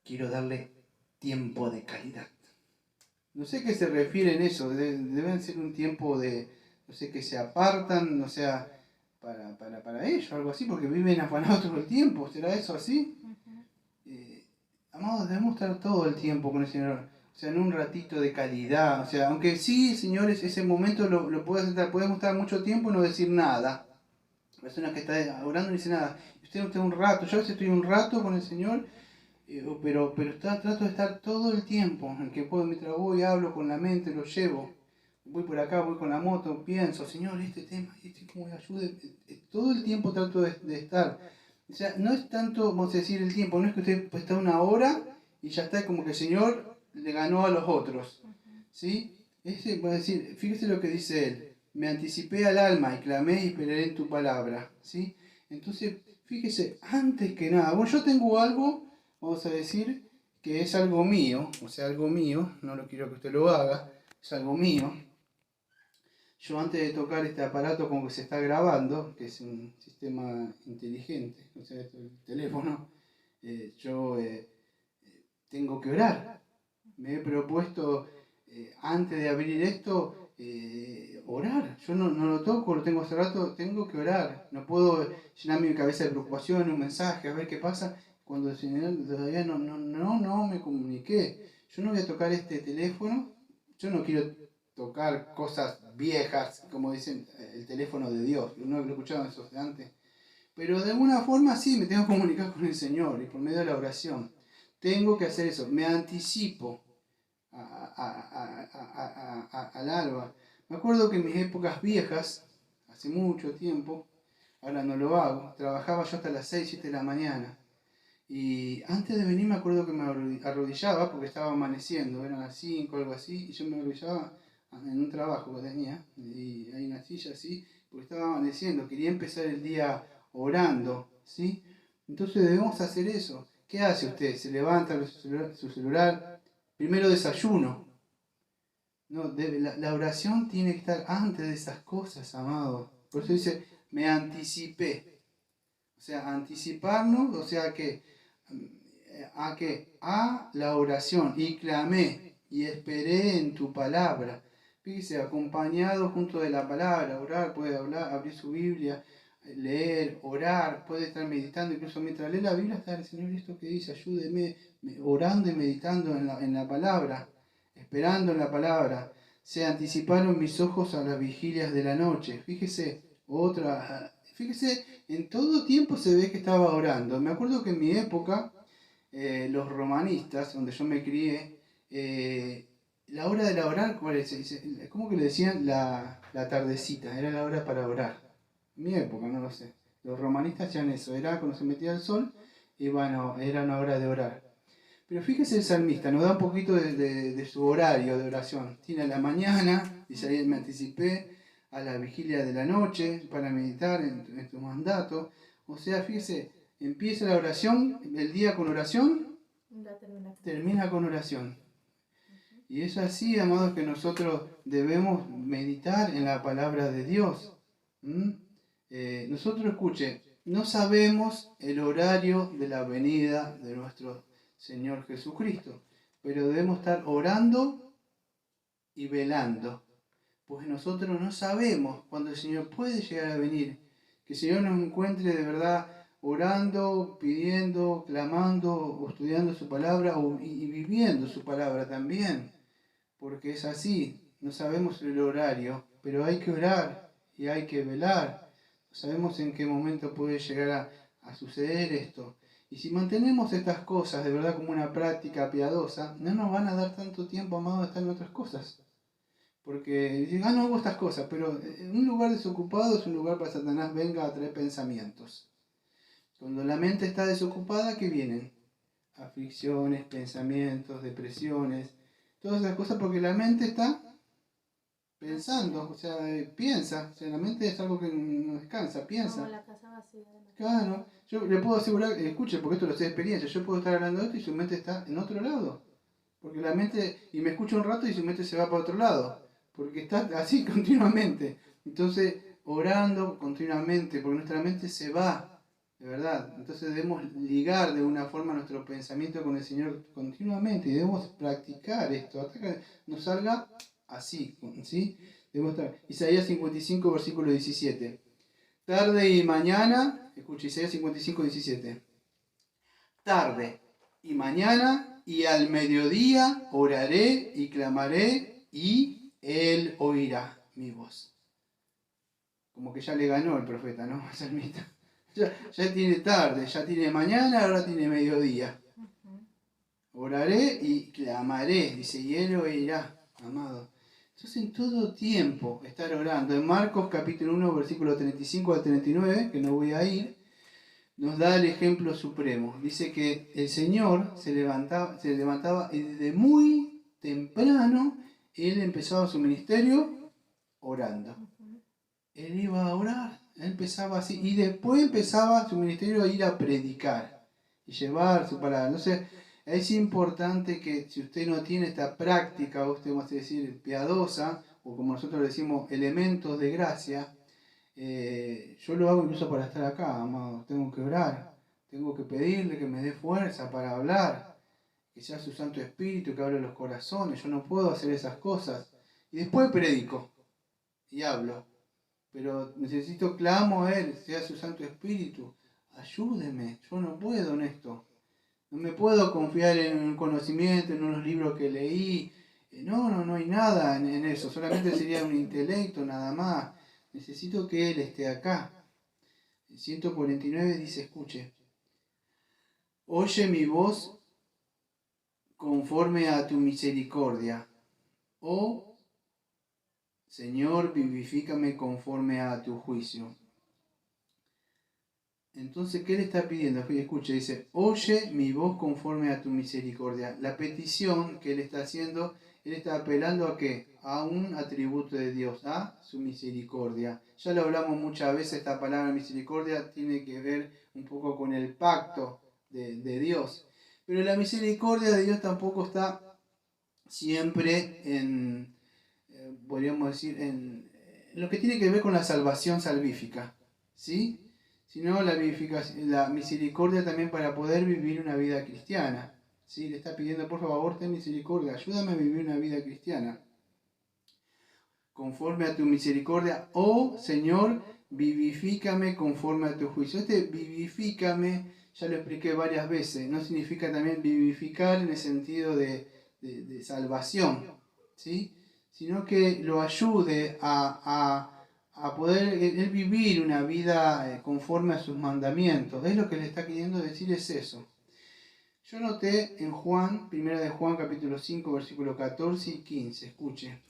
quiero darle tiempo de calidad. No sé qué se refiere en eso, deben ser un tiempo de, no sé, que se apartan, o sea, para ellos, algo así, porque viven afanados todo el tiempo, ¿será eso así? amados, debemos estar todo el tiempo con el Señor. O sea, en un ratito de calidad. O sea, aunque sí, señores, ese momento lo puedes estar, podemos estar mucho tiempo y no decir nada. Personas que están orando y no dicen nada. Usted está un rato, yo a veces estoy un rato con el Señor, pero trato de estar todo el tiempo. En que puedo, mientras voy, hablo con la mente, lo llevo. Voy por acá, voy con la moto, pienso, Señor, este tema, cómo me ayude. Todo el tiempo trato de estar. O sea, no es tanto, vamos a decir, el tiempo, no es que usted está una hora y ya está como que el Señor le ganó a los otros. ¿Sí? Voy a decir, fíjese lo que dice él. Me anticipé al alma y clamé y esperaré en tu palabra. ¿Sí? Entonces, fíjese, antes que nada, bueno, yo tengo algo, vamos a decir, que es algo mío, o sea, algo mío, no lo quiero que usted lo haga, es algo mío. Yo antes de tocar este aparato como que se está grabando, que es un sistema inteligente, o sea, el teléfono, yo tengo que orar. Me he propuesto, antes de abrir esto, orar. Yo no lo toco, lo tengo hace rato, tengo que orar. No puedo llenar mi cabeza de preocupación, un mensaje, a ver qué pasa, cuando el Señor todavía no me comuniqué. Yo no voy a tocar este teléfono, yo no quiero tocar cosas viejas, como dicen, el teléfono de Dios. No lo escuchaban esos de antes. Pero de alguna forma sí me tengo que comunicar con el Señor y por medio de la oración. Tengo que hacer eso, me anticipo al alba. Me acuerdo que en mis épocas viejas, hace mucho tiempo, ahora no lo hago, trabajaba yo hasta las 6, 7 de la mañana. Y antes de venir me acuerdo que me arrodillaba porque estaba amaneciendo, eran las 5 o algo así, y yo me arrodillaba en un trabajo que tenía, y hay una silla así, porque estaba amaneciendo, quería empezar el día orando, ¿sí? Entonces debemos hacer eso. ¿Qué hace usted? Se levanta su celular, primero desayuno. No, la oración tiene que estar antes de esas cosas, amado. Por eso dice, me anticipé. O sea, anticiparnos, o sea que a la oración y clamé y esperé en tu palabra. Fíjese, acompañado junto de la palabra, orar, puede hablar, abrir su Biblia, leer, orar, puede estar meditando, incluso mientras lee la Biblia está el Señor, esto que dice, ayúdeme, orando y meditando en la palabra, esperando en la palabra. Se anticiparon mis ojos a las vigilias de la noche. Fíjese, en todo tiempo se ve que estaba orando. Me acuerdo que en mi época, los romanistas, donde yo me crié, la hora de la orar, ¿cuál es? ¿Cómo que le decían? La tardecita, era la hora para orar. En mi época, no lo sé. Los romanistas hacían eso, era cuando se metía el sol y bueno, era una hora de orar. Pero fíjese el salmista, nos da un poquito de su horario de oración. Tiene a la mañana, dice ahí me anticipé, a la vigilia de la noche para meditar en tu mandato. O sea, fíjese, empieza la oración, el día con oración, termina con oración. Y es así, amados, que nosotros debemos meditar en la palabra de Dios. Nosotros, escuche, no sabemos el horario de la venida de nuestro Señor Jesucristo, pero debemos estar orando y velando, pues nosotros no sabemos cuándo el Señor puede llegar a venir. Que el Señor nos encuentre de verdad orando, pidiendo, clamando, o estudiando su palabra y viviendo su palabra también, porque es así, no sabemos el horario, pero hay que orar y hay que velar. No sabemos en qué momento puede llegar a suceder esto. Y si mantenemos estas cosas de verdad como una práctica piadosa, no nos van a dar tanto tiempo, amado, de estar en otras cosas. Porque dicen, no hago estas cosas, pero un lugar desocupado es un lugar para Satanás venga a traer pensamientos. Cuando la mente está desocupada, ¿qué vienen? Aflicciones, pensamientos, depresiones, todas esas cosas, porque la mente está pensando, o sea, piensa, o sea, la mente es algo que no descansa, piensa. Como la casa vacía. Claro, yo le puedo asegurar, escuche, porque esto lo sé de experiencia, yo puedo estar hablando de esto y su mente está en otro lado. Porque la mente, y me escucha un rato y su mente se va para otro lado, porque está así continuamente. Entonces, orando continuamente, porque nuestra mente se va, de verdad. Entonces debemos ligar de una forma nuestro pensamiento con el Señor continuamente y debemos practicar esto, hasta que nos salga así, ¿sí? Debemos estar. Isaías 55, versículo 17. Tarde y mañana, escucha, Isaías 55, 17. Tarde y mañana y al mediodía oraré y clamaré y Él oirá mi voz. Como que ya le ganó el profeta, ¿no? El salmista. Ya tiene tarde, ya tiene mañana, ahora tiene mediodía. Oraré y clamaré, dice, y Él oirá, amado. Entonces en todo tiempo estar orando. En Marcos capítulo 1, versículo 35 al 39, que no voy a ir, nos da el ejemplo supremo. Dice que el Señor se levantaba y desde muy temprano Él empezaba su ministerio orando. Él iba a orar, él empezaba así, y después empezaba su ministerio a ir a predicar y llevar su palabra. Entonces, es importante que si usted no tiene esta práctica, usted vamos a decir piadosa, o como nosotros decimos, elementos de gracia, yo lo hago incluso para estar acá, amado. Tengo que orar, tengo que pedirle que me dé fuerza para hablar, que sea su Santo Espíritu que hable los corazones. Yo no puedo hacer esas cosas. Y después predico y hablo. Pero necesito, clamo a Él, sea su Santo Espíritu, ayúdeme, yo no puedo en esto. No me puedo confiar en un conocimiento, en unos libros que leí. No hay nada en eso, solamente sería un intelecto nada más. Necesito que Él esté acá. El 149 dice, escuche, oye mi voz conforme a tu misericordia. Oh Señor, vivifícame conforme a tu juicio. Entonces, ¿qué le está pidiendo? Escuche, dice, oye mi voz conforme a tu misericordia. La petición que él está haciendo, él está apelando ¿a qué? A un atributo de Dios, a su misericordia. Ya lo hablamos muchas veces, esta palabra misericordia tiene que ver un poco con el pacto de Dios. Pero la misericordia de Dios tampoco está siempre en, podríamos decir, en lo que tiene que ver con la salvación salvífica, ¿sí? Sino la misericordia también para poder vivir una vida cristiana. ¿Sí? Le está pidiendo, por favor, ten misericordia, ayúdame a vivir una vida cristiana. Conforme a tu misericordia, oh Señor, vivifícame conforme a tu juicio. Este vivifícame, ya lo expliqué varias veces, no significa también vivificar en el sentido de salvación, ¿sí? Sino que lo ayude a poder él vivir una vida conforme a sus mandamientos. Es lo que le está queriendo decir, es eso. Yo noté en Juan, 1 de Juan capítulo 5, versículos 14 y 15, escuche.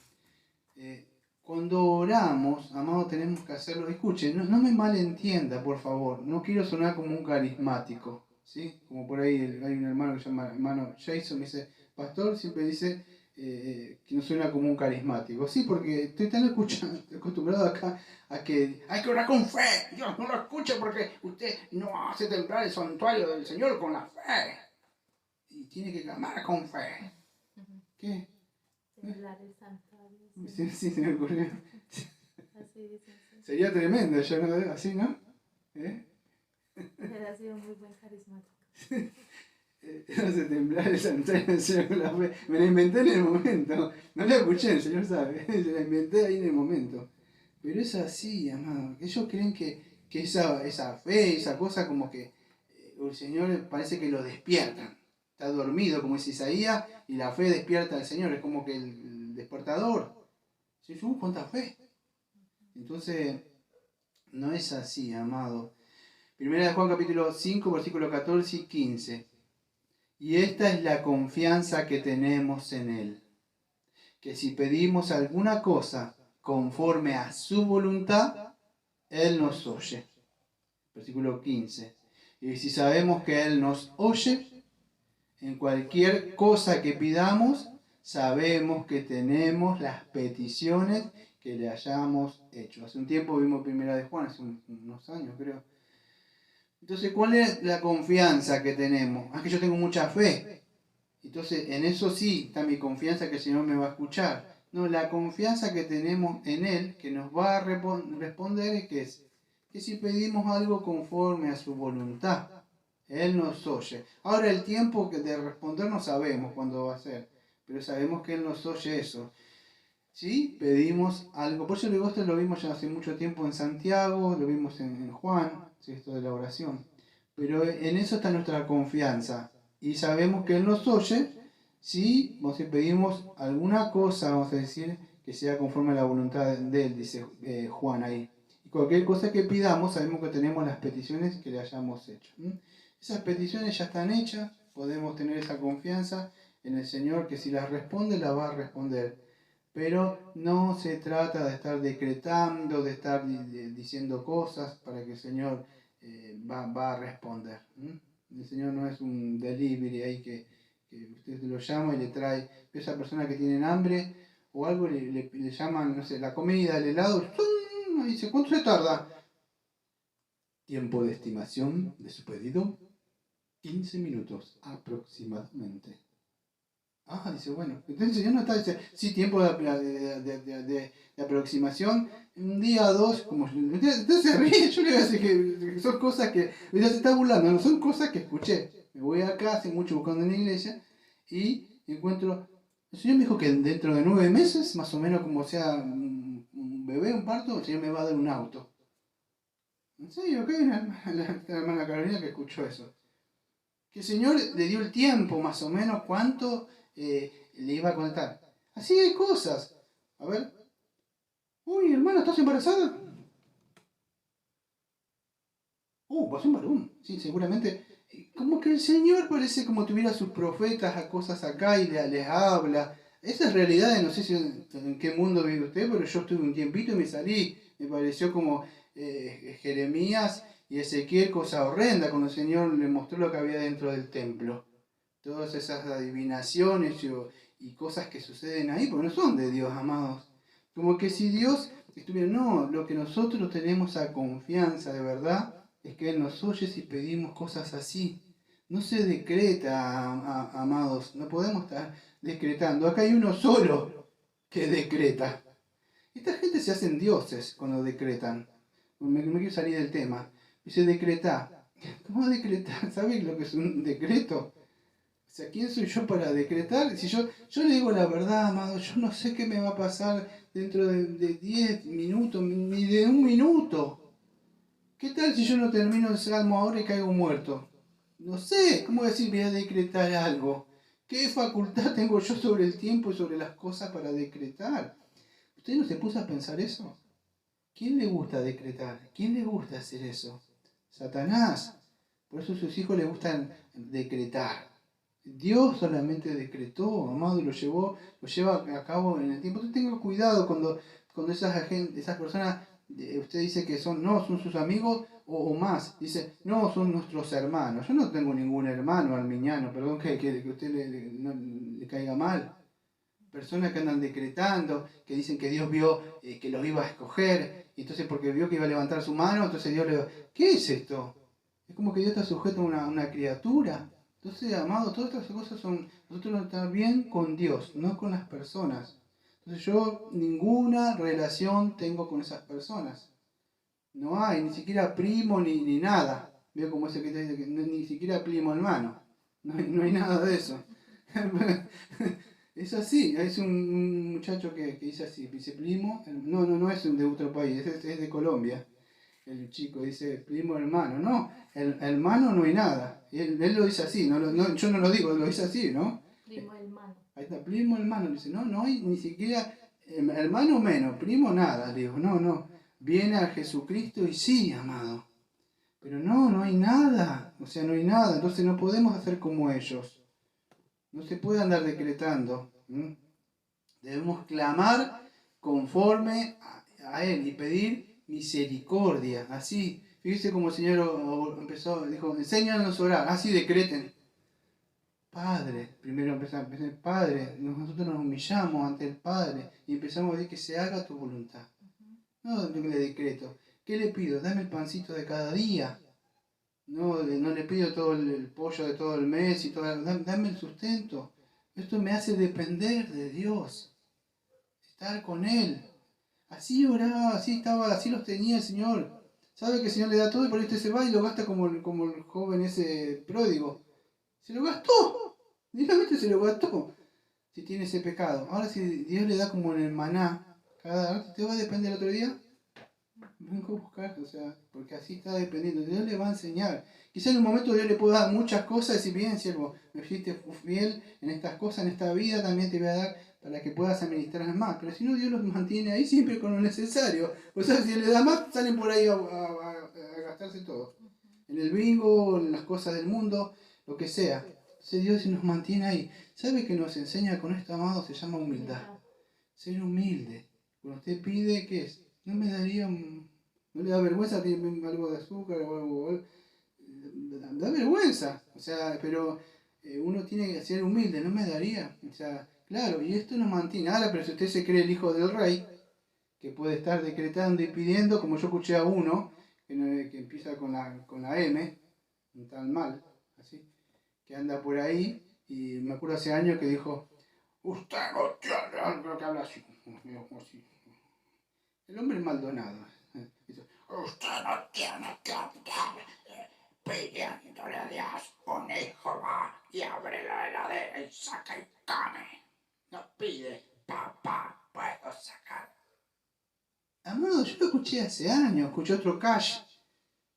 Cuando oramos, amado, tenemos que hacerlo. Escuche, no me malentienda, por favor. No quiero sonar como un carismático, ¿sí? Como por ahí hay un hermano que se llama hermano Jason, me dice, pastor, siempre dice que no suena como un carismático. Sí, porque estoy tan acostumbrado acá a que hay que orar con fe. Dios no lo escucha porque usted no hace temblar el santuario del Señor con la fe. Y tiene que clamar con fe. ¿Qué? Temblar el santuario. Sí, se me ocurrió. Así dicen, sí. Sería tremendo, ya no, así, ¿no? Hubiera sido muy buen carismático. Hace temblar el santuario del Señor con la fe. Me la inventé en el momento. No la escuché, el Señor sabe. Se la inventé ahí en el momento. Pero es así, amado. Ellos creen que esa fe, esa cosa como que el Señor parece que lo despiertan. Está dormido, como dice Isaías, y la fe despierta al Señor. Es como que el despertador. ¿Sí? ¿Cuánta fe? Entonces, no es así, amado. Primera de Juan capítulo 5, versículos 14 y 15. Y esta es la confianza que tenemos en Él, que si pedimos alguna cosa conforme a su voluntad, Él nos oye. Versículo 15. Y si sabemos que Él nos oye, en cualquier cosa que pidamos, sabemos que tenemos las peticiones que le hayamos hecho. Hace un tiempo vimos Primera de Juan, hace unos años creo. Entonces, ¿cuál es la confianza que tenemos? Ah, que yo tengo mucha fe. Entonces, en eso sí está mi confianza que el Señor me va a escuchar. No, la confianza que tenemos en Él, que nos va a responder, es que si pedimos algo conforme a su voluntad, Él nos oye. Ahora, el tiempo de responder no sabemos cuándo va a ser, pero sabemos que Él nos oye eso. ¿Sí? Pedimos algo. Por eso esto lo vimos ya hace mucho tiempo en Santiago, lo vimos en Juan, ¿sí? Esto de la oración. Pero en eso está nuestra confianza. Y sabemos que Él nos oye si pedimos alguna cosa, vamos a decir, que sea conforme a la voluntad de Él, dice Juan ahí. Y cualquier cosa que pidamos, sabemos que tenemos las peticiones que le hayamos hecho. Esas peticiones ya están hechas, podemos tener esa confianza en el Señor, que si las responde, las va a responder. Pero no se trata de estar decretando, de estar diciendo cosas para que el Señor va a responder. El Señor no es un delivery ahí que usted lo llama y le trae. Esa persona que tiene hambre o algo le llaman, no sé, la comida, el helado, y dice, ¿cuánto se tarda? Tiempo de estimación de su pedido, 15 minutos aproximadamente. Dice, bueno, entonces el Señor no está, dice, sí, tiempo de aproximación, un día o dos, como entonces se ríe, yo le voy a decir que son cosas que, ella se está burlando, no, son cosas que escuché. Me voy acá, hace mucho buscando en la iglesia, y encuentro, el Señor me dijo que dentro de 9 meses, más o menos como sea un bebé, un parto, el Señor me va a dar un auto. ¿En serio? ¿Qué? La hermana Carolina que escuchó eso. Que el Señor le dio el tiempo, más o menos, cuánto le iba a contar. Así hay cosas. A ver. Uy, hermana, ¿estás embarazada? Va a ser un varón. Sí, seguramente. Como que el Señor parece como tuviera sus profetas a cosas acá y les habla. Esas realidades, no sé si en qué mundo vive usted, pero yo estuve un tiempito y me salí. Me pareció como Jeremías y Ezequiel, cosa horrenda, cuando el Señor le mostró lo que había dentro del templo. Todas esas adivinaciones y cosas que suceden ahí, porque no son de Dios, amados. Como que si Dios estuviera, no, lo que nosotros tenemos a confianza de verdad es que Él nos oye si pedimos cosas así. No se decreta, amados, no podemos estar decretando. Acá hay uno solo que decreta. Esta gente se hacen dioses cuando decretan. Me quiero salir del tema. Dice decretar. ¿Cómo decretar? ¿Sabes lo que es un decreto? O sea, ¿quién soy yo para decretar? Si yo le digo la verdad, amado, yo no sé qué me va a pasar dentro de 10 minutos, ni de un minuto. ¿Qué tal si yo no termino el salmo ahora y caigo muerto? No sé, ¿cómo decir voy a decretar algo? ¿Qué facultad tengo yo sobre el tiempo y sobre las cosas para decretar? ¿Usted no se puso a pensar eso? ¿Quién le gusta decretar? ¿Quién le gusta hacer eso? Satanás. Por eso a sus hijos les gustan decretar. Dios solamente decretó, amado, y lo lleva a cabo en el tiempo. Entonces tenga cuidado cuando esas personas, usted dice que son sus amigos o más. Dice, no, son nuestros hermanos. Yo no tengo ningún hermano arminiano, perdón que a usted le caiga mal. Personas que andan decretando, que dicen que Dios vio que los iba a escoger, y entonces porque vio que iba a levantar su mano, entonces Dios le... ¿Qué es esto? Es como que Dios está sujeto a una criatura. Entonces, amado, todas estas cosas son, nosotros no estamos bien con Dios, no con las personas. Entonces yo ninguna relación tengo con esas personas. No hay, ni siquiera primo ni nada. Veo como ese que te dice que ni siquiera primo hermano. No hay nada de eso. Es así, es un muchacho que dice así, dice primo, no es de otro país, es de Colombia. El chico dice primo hermano, no, el hermano no hay nada. Él lo dice así, yo no lo digo, lo dice así, ¿no? Primo hermano. Ahí está, primo hermano, dice, no hay ni siquiera hermano menos, primo nada, digo, no, viene a Jesucristo y sí, amado. Pero no hay nada, o sea, no hay nada, entonces no podemos hacer como ellos. No se puede andar decretando. Debemos clamar conforme a Él y pedir misericordia. Así, fíjese como el Señor empezó, dijo, enséñanos a orar. Así decreten. Padre, primero empezamos, Padre, nosotros nos humillamos ante el Padre y empezamos a decir que se haga tu voluntad. No le decreto. ¿Qué le pido? Dame el pancito de cada día. No le pido todo el pollo de todo el mes y todo, dame el sustento. Esto me hace depender de Dios, estar con Él. Así oraba, así estaba, así los tenía el Señor. Sabe que el Señor le da todo y por ahí usted se va y lo gasta como el joven ese pródigo. Se lo gastó, directamente se lo gastó. Si tiene ese pecado. Ahora si Dios le da como en el maná, ¿te va a depender el otro día? vengo a buscar, o sea, porque así está dependiendo. Dios le va a enseñar. Quizá en un momento Dios le pueda dar muchas cosas y decir, bien, siervo, me fuiste fiel en estas cosas, en esta vida, también te voy a dar para que puedas administrar más. Pero si no, Dios los mantiene ahí siempre con lo necesario. O sea, si le da más, salen por ahí a gastarse todo. En el bingo, en las cosas del mundo, lo que sea. Entonces Dios nos mantiene ahí. ¿Sabe que nos enseña con esto, amado? Se llama humildad. Ser humilde. Cuando usted pide, ¿qué es? No me daría ¿no le da vergüenza tiene algo de azúcar o algo? Da vergüenza. O sea, pero uno tiene que ser humilde, no me daría. O sea, claro, y esto nos mantiene. Ahora, pero si usted se cree el hijo del rey, que puede estar decretando y pidiendo, como yo escuché a uno, que empieza con la M, un tal mal, así, que anda por ahí, y me acuerdo hace años que dijo, usted no tiene algo que habla así. El hombre es Maldonado. Usted no tiene que andar pidiéndole a Dios un hijo va y abre la heladera y saca y come. No pide, papá, puedo sacar. Amado, yo lo escuché hace años, escuché otro Cash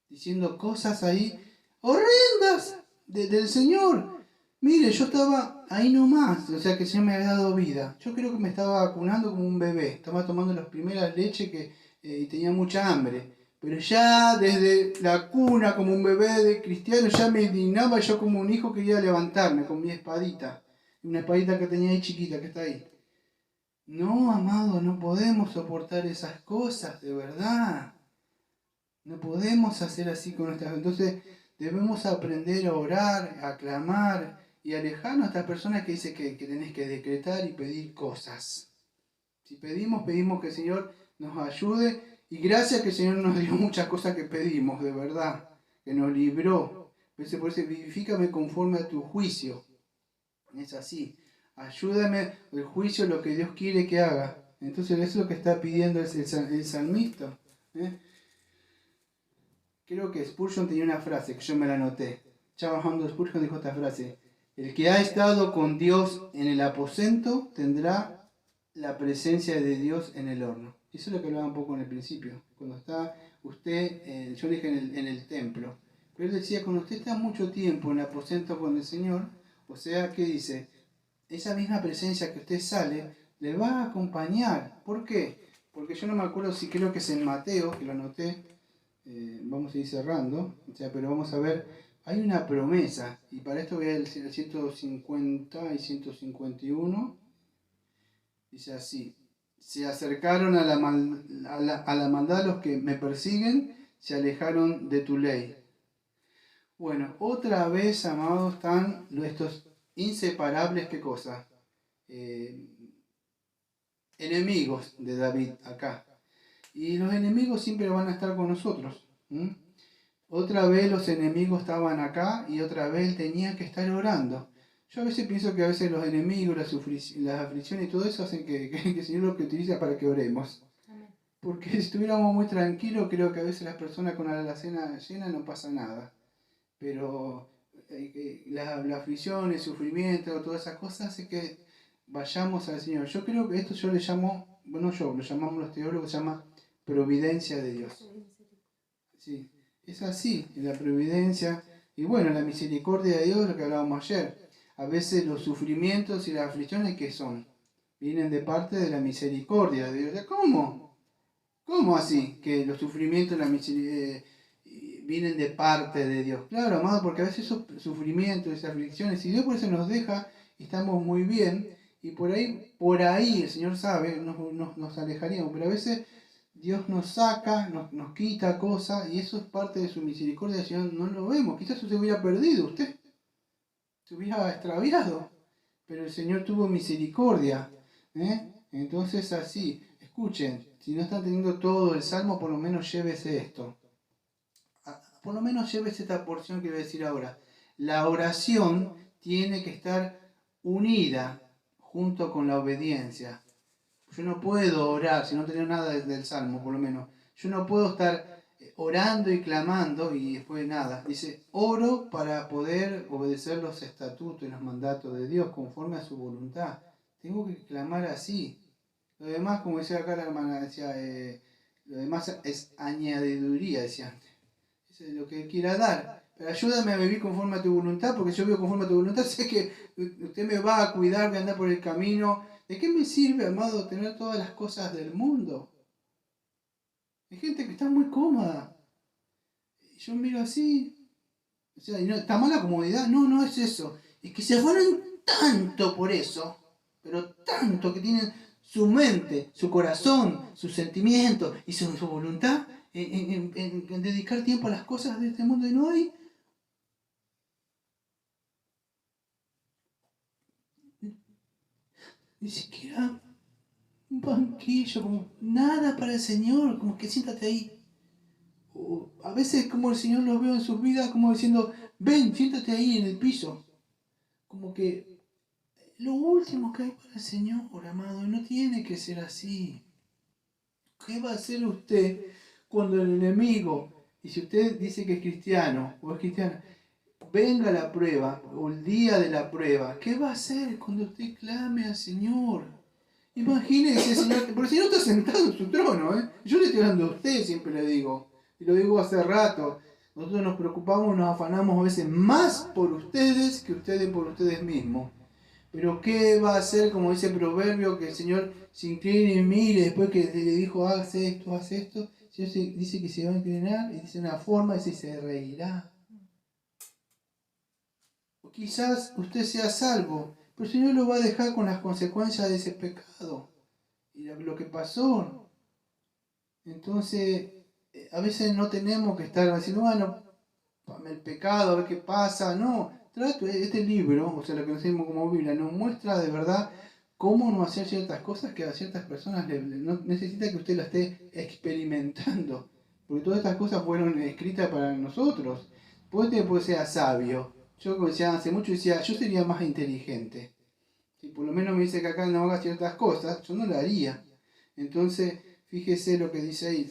diciendo cosas ahí horrendas del Señor. Mire, yo estaba ahí nomás, o sea que el Señor me había dado vida. Yo creo que me estaba vacunando como un bebé, estaba tomando las primeras leches y tenía mucha hambre. Pero ya desde la cuna, como un bebé de cristiano, ya me indignaba, yo como un hijo quería levantarme con mi espadita. Una espadita que tenía ahí chiquita, que está ahí. No, amado, no podemos soportar esas cosas, de verdad. No podemos hacer así con nuestras... Entonces debemos aprender a orar, a clamar y alejarnos a estas personas que dicen que tenés que decretar y pedir cosas. Si pedimos, pedimos que el Señor nos ayude y gracias que el Señor nos dio muchas cosas que pedimos, de verdad, que nos libró. Por eso vivifícame conforme a tu juicio. Es así. Ayúdame el juicio, lo que Dios quiere que haga. Entonces eso es lo que está pidiendo el salmista. Creo que Spurgeon tenía una frase que yo me la anoté. Charles Haddon Spurgeon dijo esta frase: el que ha estado con Dios en el aposento tendrá la presencia de Dios en el horno. Eso es lo que hablaba un poco en el principio. Cuando está usted, yo dije en el templo. Pero él decía, cuando usted está mucho tiempo en el aposento con el Señor, o sea, ¿qué dice? Esa misma presencia que usted sale, le va a acompañar. ¿Por qué? Porque yo no me acuerdo si creo que es en Mateo, que lo anoté. Vamos a ir cerrando, o sea, pero vamos a ver, hay una promesa, y para esto voy al 150 y 151, dice así: se acercaron a la maldad los que me persiguen, se alejaron de tu ley. Bueno, otra vez, amados, están estos inseparables, ¿qué cosa? Enemigos de David acá. Y los enemigos siempre van a estar con nosotros. Otra vez los enemigos estaban acá y otra vez él tenía que estar orando. Yo a veces pienso que a veces los enemigos, las aflicciones y todo eso hacen que el Señor lo que utiliza para que oremos. Amén. Porque si estuviéramos muy tranquilos, creo que a veces las personas con la alacena llena no pasa nada. Pero la aflicción, el sufrimiento, todas esas cosas hace que vayamos al Señor. Yo creo que esto yo le llamo, bueno, lo llamamos los teólogos, se llama providencia de Dios. Sí, es así, en la providencia. Y bueno, la misericordia de Dios, lo que hablábamos ayer. A veces los sufrimientos y las aflicciones, ¿qué son? Vienen de parte de la misericordia de Dios. ¿Cómo? ¿Cómo así? Que los sufrimientos y la misericordia vienen de parte de Dios. Claro, amado, porque a veces esos sufrimientos, esas aflicciones, y Dios por eso nos deja y estamos muy bien, y por ahí el Señor sabe, nos alejaríamos, pero a veces Dios nos saca, nos quita cosas, y eso es parte de su misericordia. El Señor no lo vemos. Quizás se hubiera perdido usted, se hubiera extraviado, pero el Señor tuvo misericordia. Entonces así, escuchen, si no están teniendo todo el Salmo, por lo menos llévese esto. Por lo menos llévese esta porción que voy a decir ahora. La oración tiene que estar unida junto con la obediencia. Yo no puedo orar si no tengo nada del Salmo, por lo menos. Yo no puedo estar orando y clamando y después nada. Dice, oro para poder obedecer los estatutos y los mandatos de Dios conforme a su voluntad. Tengo que clamar así. Lo demás, como decía acá la hermana, decía, Lo demás es añadiduría, decía antes. Eso es lo que Él quiera dar. Pero ayúdame a vivir conforme a tu voluntad, porque si yo vivo conforme a tu voluntad, sé que usted me va a cuidar, voy a andar por el camino. ¿De qué me sirve, amado, tener todas las cosas del mundo? Hay gente que está muy cómoda. Y yo miro así. O sea, y no, ¿está mala comodidad? No, no es eso. Es que se afanan tanto por eso, pero tanto que tienen su mente, su corazón, sus sentimientos y su voluntad en dedicar tiempo a las cosas de este mundo y no hay ni siquiera un banquillo, como nada para el Señor, como que siéntate ahí. O a veces como el Señor lo veo en sus vidas, como diciendo, ven, siéntate ahí en el piso. Como que lo último que hay para el Señor, amado, no tiene que ser así. ¿Qué va a hacer usted cuando el enemigo, y si usted dice que es cristiano o es cristiana, venga la prueba o el día de la prueba? ¿Qué va a hacer cuando usted clame al Señor? Imagínese, Señor, porque el Señor está sentado en su trono, ¿eh? Yo le estoy hablando a usted, siempre le digo, y lo digo hace rato. Nosotros nos preocupamos, nos afanamos a veces más por ustedes que ustedes por ustedes mismos. Pero ¿qué va a hacer, como dice el proverbio, que el Señor se incline y mire después que le dijo, haz esto, haz esto? El Señor dice que se va a inclinar y dice una forma, dice, se reirá. O quizás usted sea salvo, pero el Señor lo va a dejar con las consecuencias de ese pecado y lo que pasó. Entonces, a veces no tenemos que estar diciendo, bueno, el pecado, a ver qué pasa. No, este libro, o sea, lo que conocemos como Biblia, nos muestra de verdad cómo no hacer ciertas cosas que a ciertas personas no necesita que usted las esté experimentando. Porque todas estas cosas fueron escritas para nosotros. Puede ser sabio. Yo, como decía hace mucho, decía, yo sería más inteligente. Si por lo menos me dice que acá no haga ciertas cosas, yo no lo haría. Entonces, fíjese lo que dice ahí.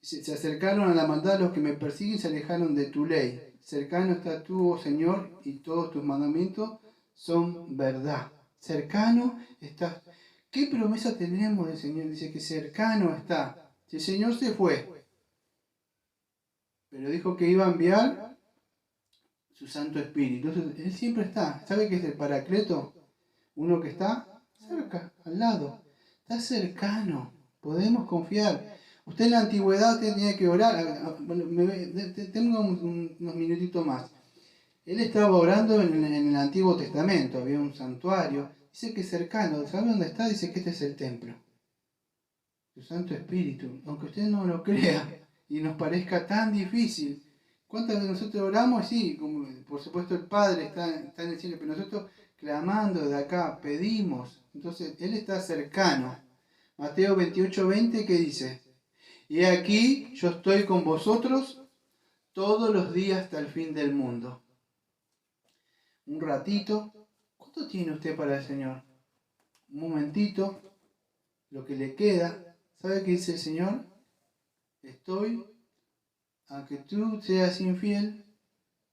Se acercaron a la maldad los que me persiguen y se alejaron de tu ley. Cercano está tú, oh Señor, y todos tus mandamientos son verdad. Cercano está. ¿Qué promesa tenemos del Señor? Dice que cercano está. Si el Señor se fue, pero dijo que iba a enviar su Santo Espíritu. Entonces, Él siempre está. ¿Sabe qué es el Paracleto? Uno que está cerca, al lado. Está cercano. Podemos confiar. Usted en la antigüedad usted tenía que orar. Tengo unos minutitos más. Él estaba orando en el Antiguo Testamento. Había un santuario. Dice que es cercano. ¿Sabe dónde está? Dice que este es el templo. Su Santo Espíritu. Aunque usted no lo crea y nos parezca tan difícil. ¿Cuántas veces nosotros oramos? Sí, como, por supuesto el Padre está en el cielo, pero nosotros clamando de acá, pedimos. Entonces, Él está cercano. Mateo 28:20, ¿qué dice? Y aquí yo estoy con vosotros todos los días hasta el fin del mundo. Un ratito. ¿Cuánto tiene usted para el Señor? Un momentito. Lo que le queda. ¿Sabe qué dice el Señor? Estoy, aunque tú seas infiel,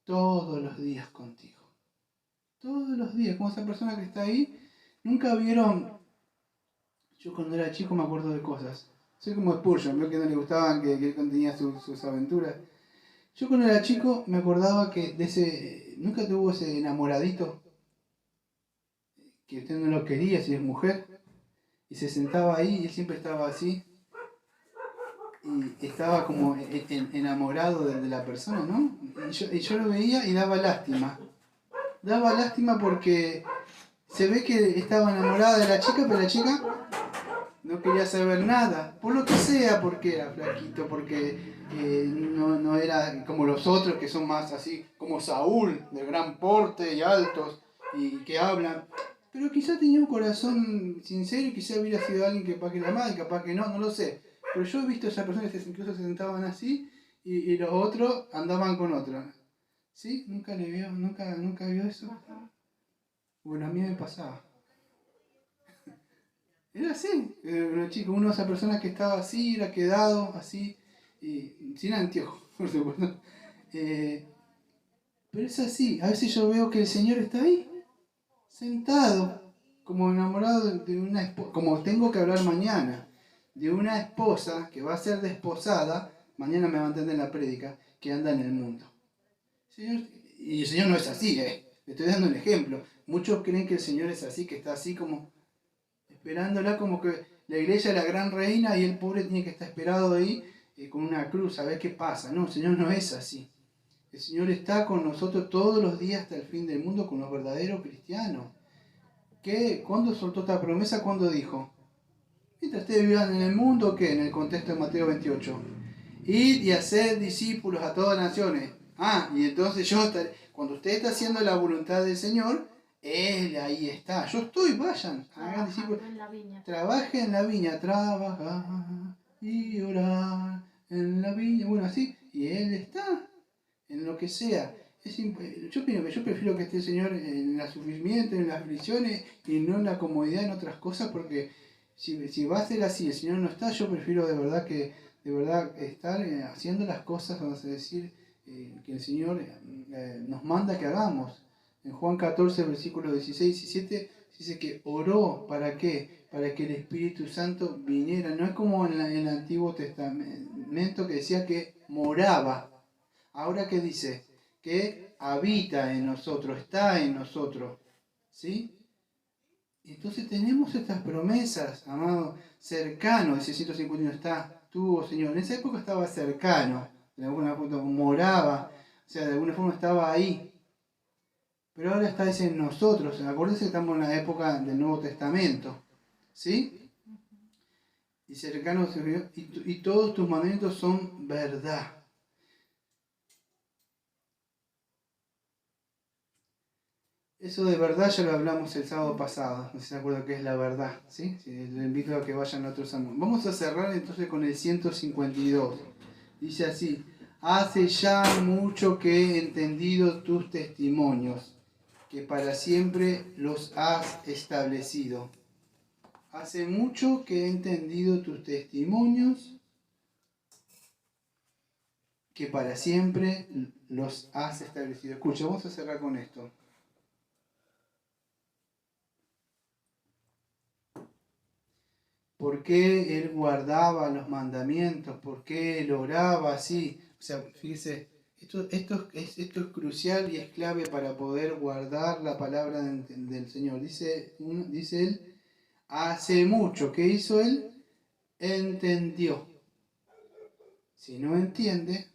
todos los días contigo. Todos los días. Como esa persona que está ahí. Nunca vieron. Yo cuando era chico me acuerdo de cosas. Soy como Spurgeon, veo que no le gustaban, que él contenía sus aventuras. Yo cuando era chico me acordaba que de ese. Nunca tuvo ese enamoradito que usted no lo quería si es mujer. Y se sentaba ahí y él siempre estaba así. Y estaba como enamorado de la persona, ¿no? Y yo lo veía y daba lástima. Daba lástima porque se ve que estaba enamorada de la chica, pero la chica no quería saber nada, por lo que sea, porque era flaquito, porque no era como los otros que son más así, como Saúl, de gran porte y altos, y que hablan. Pero quizá tenía un corazón sincero y quizá hubiera sido alguien que capaz que la amaba y capaz que no lo sé. Pero yo he visto a esas personas que incluso se sentaban así y los otros andaban con otros. ¿Sí? ¿Nunca vio eso? Bueno, a mí me pasaba. Era así, era chico, uno de esas personas que estaba así, era quedado así, y sin anteojos, por supuesto. Pero es así, a veces yo veo que el Señor está ahí, sentado, como enamorado de una esposa, como tengo que hablar mañana. de una esposa que va a ser desposada, mañana me va a entender en la prédica, que anda en el mundo. Señor, y el Señor no es así, le estoy dando un ejemplo. Muchos creen que el Señor es así, que está así como esperándola, como que la iglesia es la gran reina y el pobre tiene que estar esperado ahí con una cruz a ver qué pasa. No, el Señor no es así. El Señor está con nosotros todos los días hasta el fin del mundo, con los verdaderos cristianos. ¿Qué? ¿Cuándo soltó esta promesa? ¿Cuándo dijo? Mientras ustedes vivan en el mundo, ¿qué? En el contexto de Mateo 28. Id y hacer discípulos a todas las naciones. Y entonces cuando usted está haciendo la voluntad del Señor, Él ahí está. Yo estoy, vayan, hagan discípulos. Trabajen en la viña, trabajar y orar en la viña. Bueno, así, y Él está en lo que sea. Yo prefiero que esté el Señor en el sufrimiento, en las aflicciones y no en la comodidad, en otras cosas, porque si va a ser así, el Señor no está, yo prefiero de verdad estar haciendo las cosas, vamos a decir, que el Señor nos manda que hagamos. En Juan 14, versículos 16 y 17, dice que oró, ¿para qué? Para que el Espíritu Santo viniera. No es como en el Antiguo Testamento que decía que moraba. Ahora que dice que habita en nosotros, está en nosotros, ¿sí? Entonces tenemos estas promesas, amado, cercano. Ese 151 está, tuvo, Señor. En esa época estaba cercano, de alguna forma moraba, o sea, de alguna forma estaba ahí. Pero ahora está en nosotros. Acuérdense que estamos en la época del Nuevo Testamento, ¿sí? Y cercano, y todos tus mandamientos son verdad. Eso de verdad ya lo hablamos el sábado pasado, no sé si se acuerdan qué es la verdad, ¿sí? Les invito a que vayan a otros sermón. Vamos a cerrar entonces con el 152. Dice así: hace ya mucho que he entendido tus testimonios, que para siempre los has establecido. Hace mucho que he entendido tus testimonios, que para siempre los has establecido. Escucha, vamos a cerrar con esto. ¿Por qué él guardaba los mandamientos? ¿Por qué él oraba así? O sea, fíjese, esto es crucial y es clave para poder guardar la palabra del Señor. Dice él, hace mucho. ¿Qué hizo él? Entendió. Si no entiende,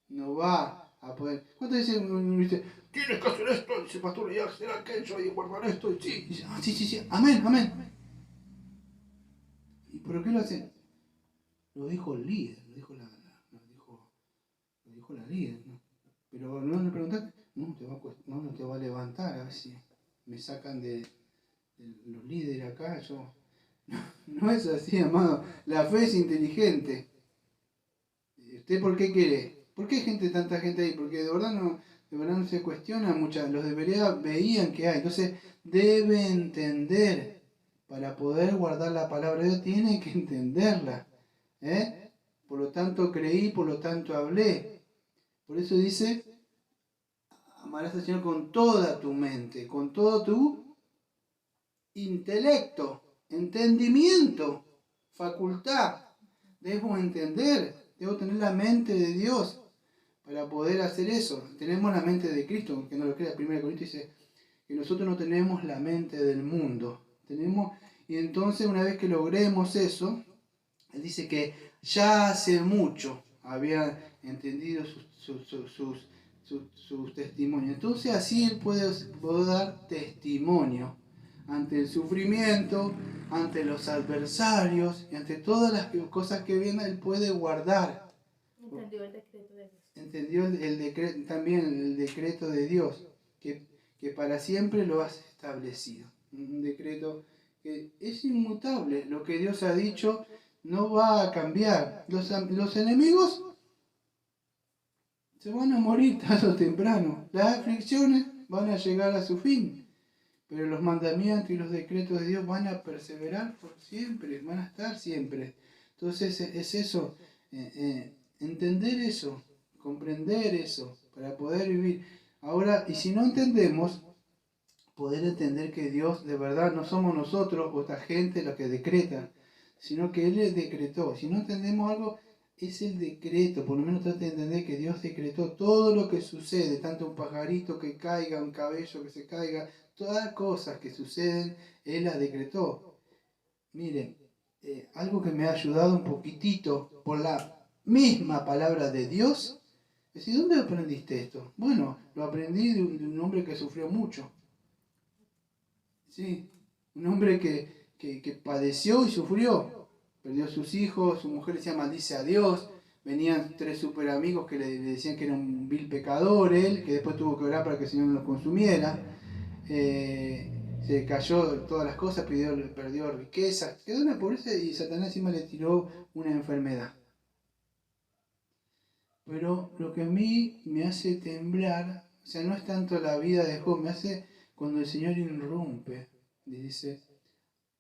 no va a poder. ¿Cuánto dice? Tienes que hacer esto, dice pastor, y hacer aquello, y guardar esto, y sí. Dice, sí, amén. ¿Y por qué lo hacen? Lo dijo el líder, lo dijo la líder, ¿no? Pero no le preguntaste, no te va a levantar, a ver si me sacan de los líderes acá, yo. No es así, amado. La fe es inteligente. ¿Usted por qué quiere? ¿Por qué hay tanta gente ahí? Porque de verdad no se cuestiona muchas. Los de Berea veían que hay. Entonces debe entender. Para poder guardar la palabra de Dios tiene que entenderla. Por lo tanto creí, por lo tanto hablé. Por eso dice, amarás al Señor con toda tu mente, con todo tu intelecto, entendimiento, facultad. Debo entender, debo tener la mente de Dios para poder hacer eso. Tenemos la mente de Cristo, que no lo crea, 1 Corintios dice que nosotros no tenemos la mente del mundo. Y entonces una vez que logremos eso, él dice que ya hace mucho había entendido sus testimonios. Entonces así él puede dar testimonio ante el sufrimiento, ante los adversarios y ante todas las cosas que vienen, él puede guardar. Entendió el decreto de Dios. Entendió también el decreto de Dios, que para siempre lo has establecido. Un decreto que es inmutable. Lo que Dios ha dicho no va a cambiar. Los enemigos se van a morir tarde o temprano. Las aflicciones van a llegar a su fin. Pero los mandamientos y los decretos de Dios van a perseverar por siempre, van a estar siempre. Entonces es eso, entender eso, comprender eso, para poder vivir. Ahora, y si no entendemos, poder entender que Dios de verdad no somos nosotros o esta gente la que decreta, sino que Él decretó. Si no entendemos algo, es el decreto. Por lo menos trate de entender que Dios decretó todo lo que sucede, tanto un pajarito que caiga, un cabello que se caiga, todas las cosas que suceden, Él las decretó. Miren, algo que me ha ayudado un poquitito por la misma palabra de Dios. Es decir, ¿dónde aprendiste esto? Bueno, lo aprendí de un hombre que sufrió mucho. Sí, un hombre que padeció y sufrió. Perdió a sus hijos, su mujer decía maldice a Dios. Venían 3 super amigos que le decían que era un vil pecador, él, que después tuvo que orar para que el Señor no lo consumiera. Se cayó todas las cosas, perdió riquezas, quedó en la pobreza y Satanás encima le tiró una enfermedad. Pero lo que a mí me hace temblar, o sea, no es tanto la vida de Job, me hace cuando el Señor irrumpe y dice,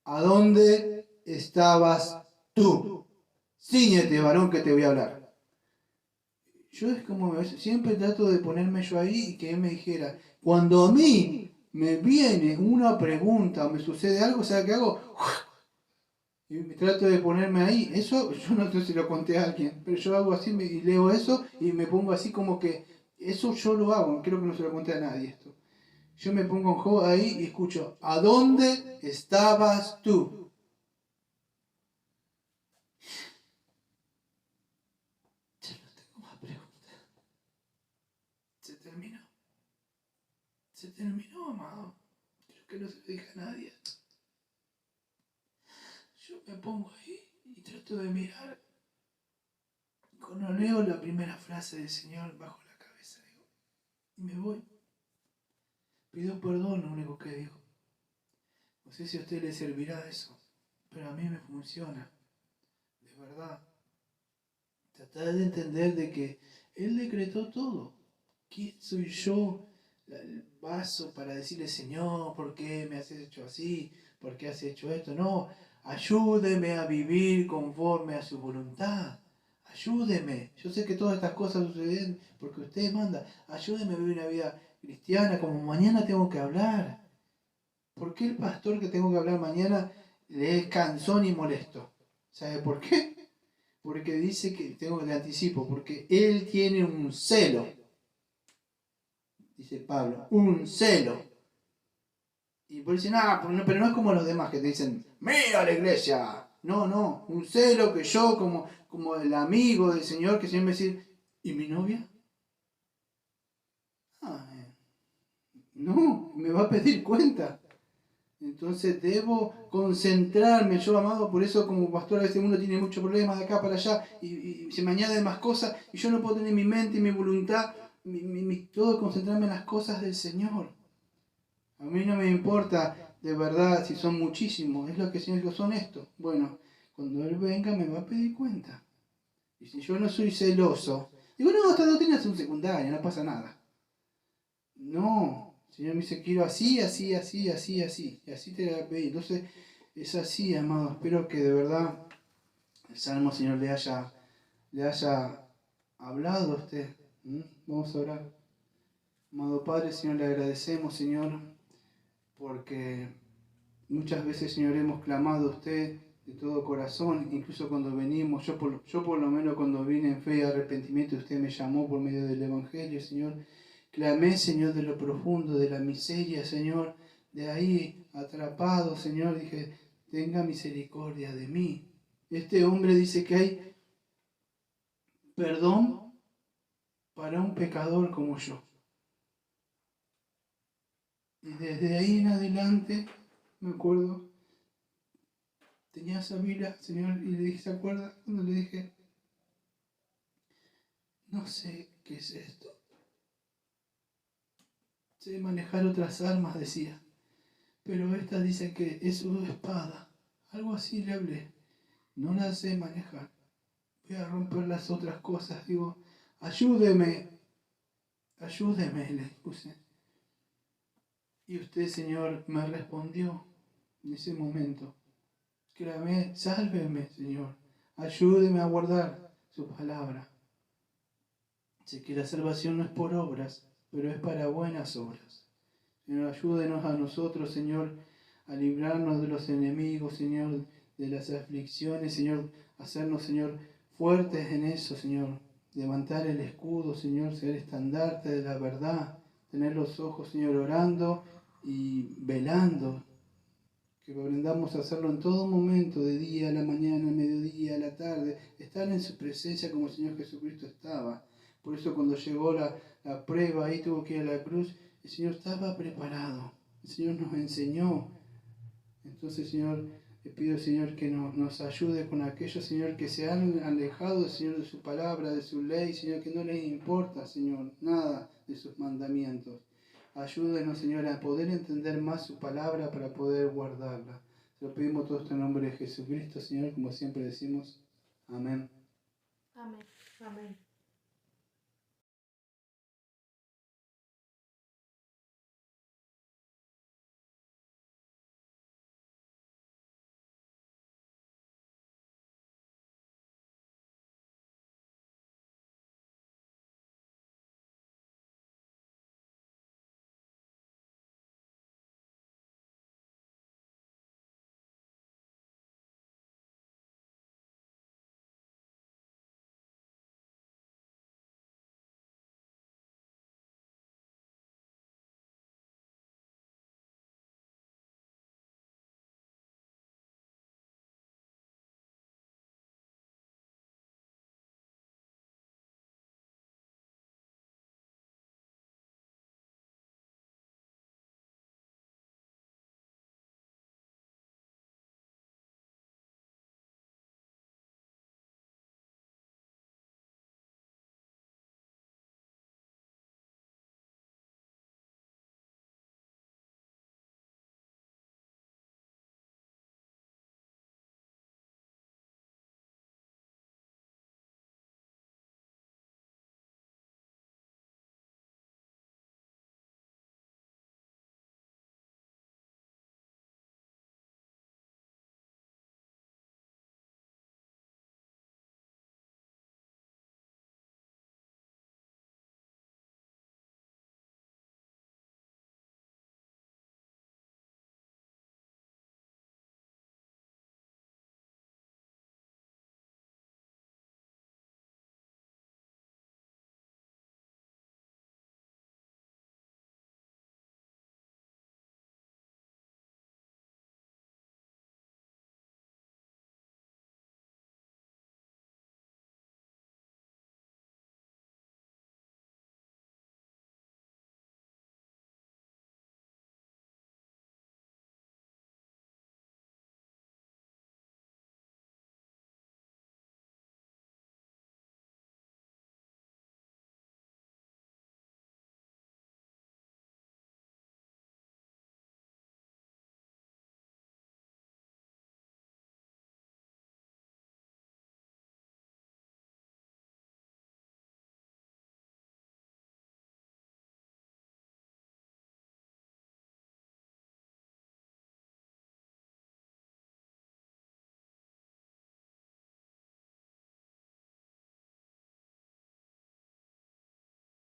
¿a dónde estabas tú? Cíñete, varón, que te voy a hablar. Yo es como, siempre trato de ponerme yo ahí y que él me dijera, cuando a mí me viene una pregunta o me sucede algo, ¿sabes qué hago? Y me trato de ponerme ahí. Eso yo no sé si lo conté a alguien, pero yo hago así y leo eso y me pongo así como que eso yo lo hago, creo que no se lo conté a nadie esto. Yo me pongo en juego ahí y escucho, ¿a dónde estabas tú? Ya no tengo más preguntas. Se terminó. Se terminó, amado. Creo que no se lo dije a nadie. Yo me pongo ahí y trato de mirar. Cuando leo la primera frase del Señor bajo la cabeza, digo, y me voy. Pido perdón, lo único que digo. No sé si a usted le servirá eso, pero a mí me funciona. De verdad. Tratar de entender de que Él decretó todo. ¿Quién soy yo, el vaso, para decirle, Señor, ¿por qué me has hecho así? ¿Por qué has hecho esto? No, ayúdeme a vivir conforme a su voluntad. Ayúdeme. Yo sé que todas estas cosas suceden porque usted manda. Ayúdeme a vivir una vida cristiana como mañana tengo que hablar. ¿Por qué el pastor que tengo que hablar mañana le es cansón y molesto? ¿Sabe por qué? Porque dice que, tengo que le anticipo, porque él tiene un celo, dice Pablo, un celo. Y por decir, pero no es como los demás que te dicen, mira la iglesia. No, un celo que yo como el amigo del Señor, que siempre me dice, ¿y mi novia? No, me va a pedir cuenta. Entonces debo concentrarme, yo amado, por eso como pastor a veces uno tiene muchos problemas de acá para allá y se me añaden más cosas y yo no puedo tener mi mente y mi voluntad, todo concentrarme en las cosas del Señor. A mí no me importa de verdad si son muchísimos, es lo que el Señor dijo, son estos. Bueno, cuando Él venga me va a pedir cuenta. Y si yo no soy celoso, digo, no, esta doctrina es un secundario, no pasa nada. No. El Señor me dice, quiero así. Y así te la pedí. Entonces, es así, amado. Espero que de verdad el Salmo, Señor, le haya hablado a usted. Vamos a orar. Amado Padre, Señor, le agradecemos, Señor, porque muchas veces, Señor, hemos clamado a usted de todo corazón, incluso cuando venimos, yo por lo menos cuando vine en fe y arrepentimiento, usted me llamó por medio del Evangelio, Señor. Clamé, Señor, de lo profundo, de la miseria, Señor, de ahí atrapado, Señor, dije, tenga misericordia de mí. Este hombre dice que hay perdón para un pecador como yo. Y desde ahí en adelante, me acuerdo, tenía esa Biblia, Señor, y le dije, ¿se acuerda? Cuando le dije, no sé qué es esto. Sé manejar otras armas, decía. Pero esta dice que es su espada. Algo así le hablé. No la sé manejar. Voy a romper las otras cosas. Digo, ayúdeme, le puse. Y usted, Señor, me respondió en ese momento. Clamé, sálveme, Señor. Ayúdeme a guardar su palabra. Sé que la salvación no es por obras, pero es para buenas obras. Señor, ayúdenos a nosotros, Señor, a librarnos de los enemigos, Señor, de las aflicciones, Señor, hacernos, Señor, fuertes en eso, Señor. Levantar el escudo, Señor, ser estandarte de la verdad, tener los ojos, Señor, orando y velando. Que aprendamos a hacerlo en todo momento, de día, a la mañana, al mediodía, a la tarde, estar en su presencia como el Señor Jesucristo estaba. Por eso cuando llegó la prueba, ahí tuvo que ir a la cruz, el Señor estaba preparado, el Señor nos enseñó. Entonces, Señor, le pido, Señor, que nos ayude con aquellos, Señor, que se han alejado, Señor, de su palabra, de su ley, Señor, que no les importa, Señor, nada de sus mandamientos. Ayúdenos, Señor, a poder entender más su palabra para poder guardarla. Se lo pedimos todo esto en nombre de Jesucristo, Señor, como siempre decimos. Amén. Amén. Amén.